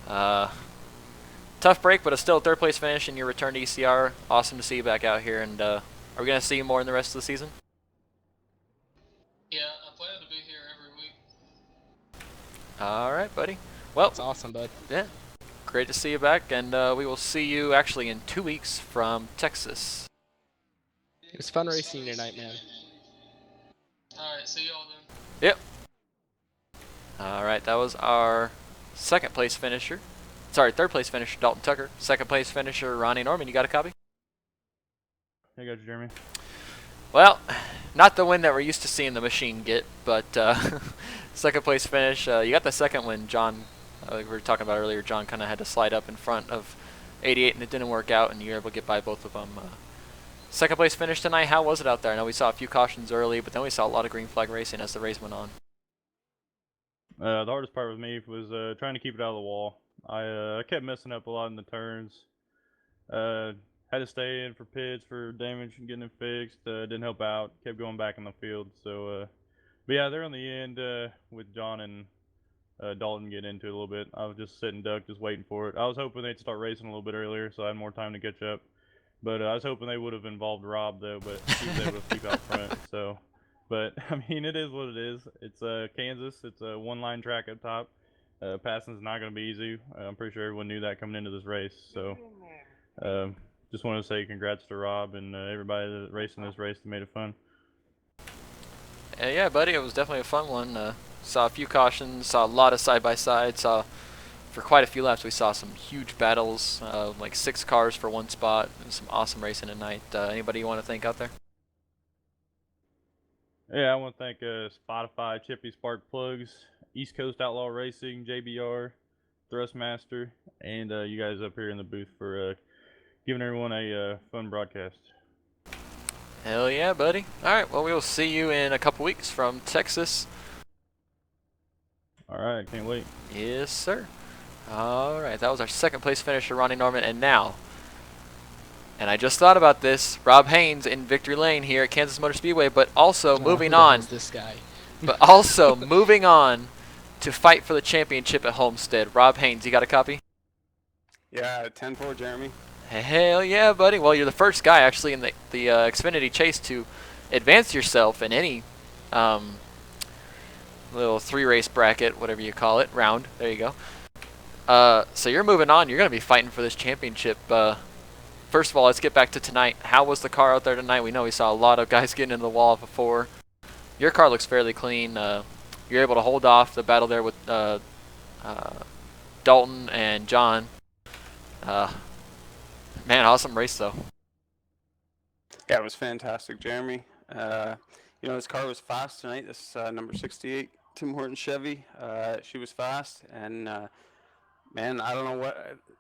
Tough break, but still a 3rd place finish in your return to ECR. Awesome to see you back out here, and are we going to see you more in the rest of the season? Yeah, I plan to be here every week. All right, buddy. Well, That's awesome, bud. yeah. great to see you back, and we will see you actually in 2 weeks from Texas. It was fun racing tonight, man. Alright, see y'all then. Yep. All right, that was our second place finisher. Sorry, third place finisher, Dalton Tucker. Second place finisher, Ronnie Norman. You got a copy? I got you, Jeremy. Well, not the win that we're used to seeing the machine get, but second place finish. You got the second win, John. Like we were talking about earlier, John kind of had to slide up in front of 88, and it didn't work out, and you were able to get by both of them. Second place finish tonight. How was it out there? I know we saw a few cautions early, but then we saw a lot of green flag racing as the race went on. The hardest part with me was trying to keep it out of the wall. I kept messing up a lot in the turns. Had to stay in for pits for damage and getting it fixed. Didn't help out. Kept going back in the field. So, but yeah, there on the end with John and Dalton getting into it a little bit. I was just sitting duck, just waiting for it. I was hoping they'd start racing a little bit earlier, so I had more time to catch up. But I was hoping they would have involved Rob though, but he was able to keep out front. So, but I mean, it is what it is. It's Kansas. It's a one-line track up top. Passing's not going to be easy. I'm pretty sure everyone knew that coming into this race. So, just want to say congrats to Rob and everybody that raced in this race that made it fun. Yeah, buddy, it was definitely a fun one. Saw a few cautions, saw a lot of side-by-side, saw for quite a few laps we saw some huge battles, like 6 cars for one spot, and some awesome racing tonight. Anybody you want to thank out there? Yeah, I want to thank Spotify, Chippy Spark Plugs, East Coast Outlaw Racing, JBR, Thrustmaster, and you guys up here in the booth for giving everyone a fun broadcast. Hell yeah, buddy. Alright, well, we will see you in a couple weeks from Texas. Alright, can't wait. Yes, sir. Alright, that was our second place finisher, Ronnie Norman, and now, and I just thought about this, Rob Haynes in victory lane here at Kansas Motor Speedway, but also moving on. This guy. But also moving on to fight for the championship at Homestead. Rob Haynes, you got a copy? Yeah, 10-4, Jeremy. Hell yeah, buddy. Well, you're the first guy actually in the Xfinity chase to advance yourself in any little 3-race bracket, whatever you call it, round. There you go. So you're moving on. You're going to be fighting for this championship. First of all, let's get back to tonight. How was the car out there tonight? We know we saw a lot of guys getting into the wall before. Your car looks fairly clean. You're able to hold off the battle there with Dalton and John. Man, awesome race though. Yeah, it was fantastic, Jeremy. You know, this car was fast tonight. This number 68 Tim Horton Chevy. She was fast, and man, I don't know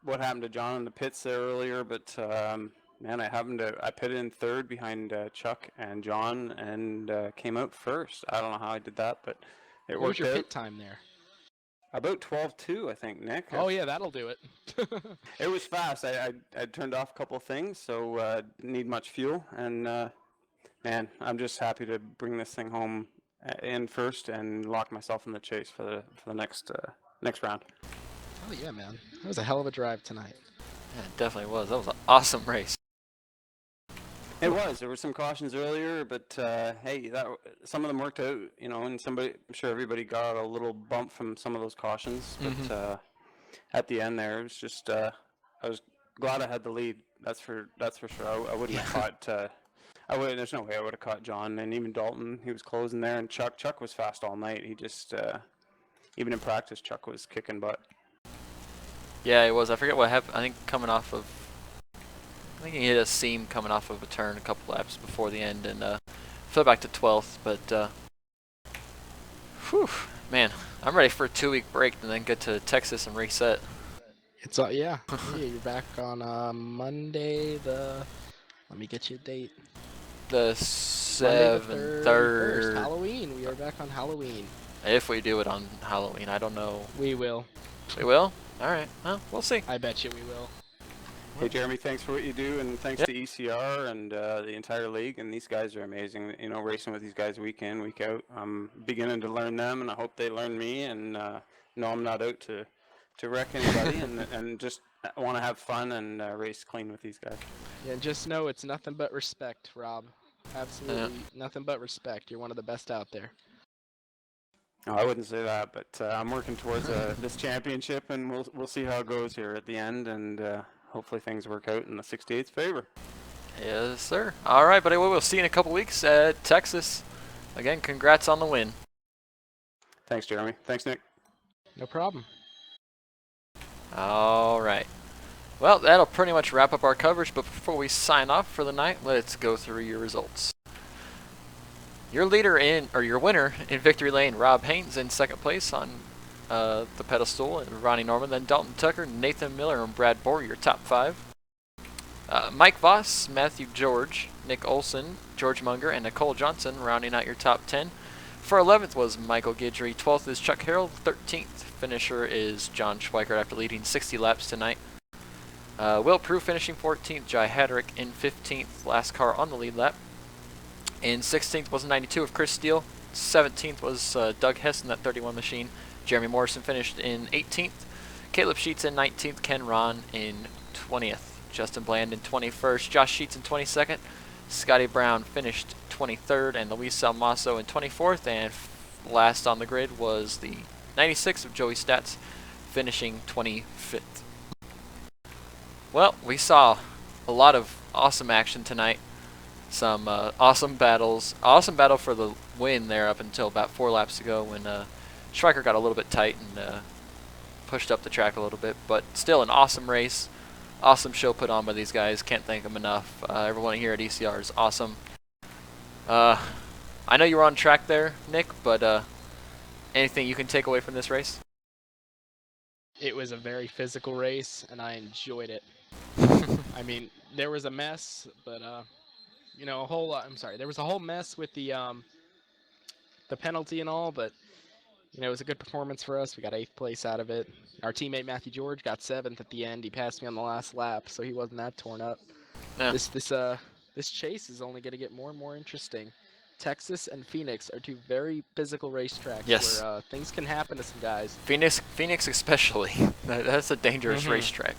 what happened to John in the pits there earlier, but man, I pitted in third behind Chuck and John, and came out first. I don't know how I did that, but it What was worked your out. pit time there? About 12:2, I think, Nick. Oh yeah, that'll do it. It was fast. I turned off a couple of things, so didn't need much fuel, and man, I'm just happy to bring this thing home in first and lock myself in the chase for the next round. Oh yeah, man, that was a hell of a drive tonight. Yeah, it definitely was. That was an awesome race. It was. There were some cautions earlier, but hey, some of them worked out, you know. And I'm sure everybody got a little bump from some of those cautions. But at the end there, it was just I was glad I had the lead. That's for sure. I wouldn't have caught. There's no way I would have caught John, and even Dalton. He was closing there, and Chuck was fast all night. He just even in practice, Chuck was kicking butt. Yeah, it was. I forget what happened. I think I think he hit a seam coming off of a turn a couple laps before the end and fell back to 12th. But whew, man, I'm ready for a 2-week break and then get to Texas and reset. It's yeah. You're back on Monday. Let me get you a date. The Monday the 3rd. Halloween. We are back on Halloween. If we do it on Halloween, I don't know. We will. We will? All right. Well, we'll see. I bet you we will. Hey Jeremy, thanks for what you do, and thanks to ECR and the entire league. And these guys are amazing. You know, racing with these guys week in, week out. I'm beginning to learn them, and I hope they learn me. And no, I'm not out to wreck anybody, and just want to have fun and race clean with these guys. Yeah, and just know it's nothing but respect, Rob. Absolutely nothing but respect. You're one of the best out there. No, I wouldn't say that, but I'm working towards this championship, and we'll see how it goes here at the end, and hopefully things work out in the 68's favor. Yes, sir. All right, buddy. Well, we'll see you in a couple weeks at Texas. Again, congrats on the win. Thanks, Jeremy. Thanks, Nick. No problem. All right. Well, that'll pretty much wrap up our coverage, but before we sign off for the night, let's go through your results. Your winner in Victory Lane, Rob Haynes in second place on the pedestal, and Ronnie Norman, then Dalton Tucker, Nathan Miller, and Brad Bohr, your top 5. Mike Voss, Matthew George, Nick Olson, George Munger, and Nicole Johnson rounding out your top 10. For 11th was Michael Guidry, 12th is Chuck Harrell, 13th finisher is John Schweikert after leading 60 laps tonight. Will Prue finishing 14th, Jai Hadrick in 15th, last car on the lead lap. In 16th was 92 of Chris Steele, 17th was Doug Hess in that 31 machine. Jeremy Morrison finished in 18th, Caleb Sheets in 19th, Ken Ron in 20th. Justin Bland in 21st, Josh Sheets in 22nd, Scotty Brown finished 23rd, and Luis Salmaso in 24th, and last on the grid was the 96 of Joey Stats, finishing 25th. Well, we saw a lot of awesome action tonight, some awesome battles, awesome battle for the win there up until about 4 laps ago when Schweiker got a little bit tight and pushed up the track a little bit, but still an awesome race. Awesome show put on by these guys. Can't thank them enough. Everyone here at ECR is awesome. I know you were on track there, Nick, but anything you can take away from this race? It was a very physical race, and I enjoyed it. I mean, there was a mess, but you know, there was a whole mess with the penalty and all, but you know, it was a good performance for us. We got 8th place out of it. Our teammate Matthew George got 7th at the end. He passed me on the last lap, so he wasn't that torn up. Yeah. This chase is only going to get more and more interesting. Texas and Phoenix are 2 very physical racetracks Yes. where things can happen to some guys. Phoenix especially. That's a dangerous racetrack.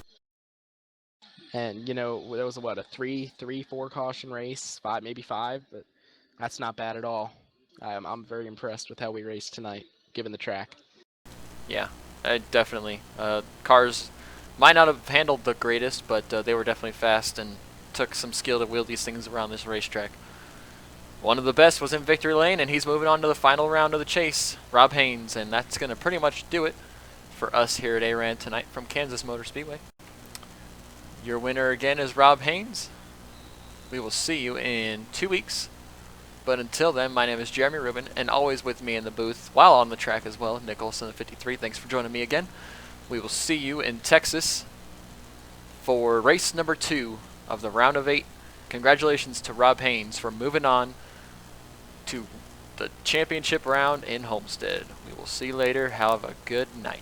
And you know, there was a 4 caution race, 5, maybe 5, but that's not bad at all. I'm very impressed with how we raced tonight, given the track. Yeah, definitely. Cars might not have handled the greatest, but they were definitely fast and took some skill to wheel these things around this racetrack. One of the best was in Victory Lane, and he's moving on to the final round of the chase, Rob Haynes, and that's going to pretty much do it for us here at ARAN tonight from Kansas Motor Speedway. Your winner again is Rob Haynes. We will see you in 2 weeks. But until then, my name is Jeremy Rubin, and always with me in the booth, while on the track as well, Nick Olson at 53. Thanks for joining me again. We will see you in Texas for race number 2 of the round of 8. Congratulations to Rob Haynes for moving on to the championship round in Homestead. We will see you later. Have a good night.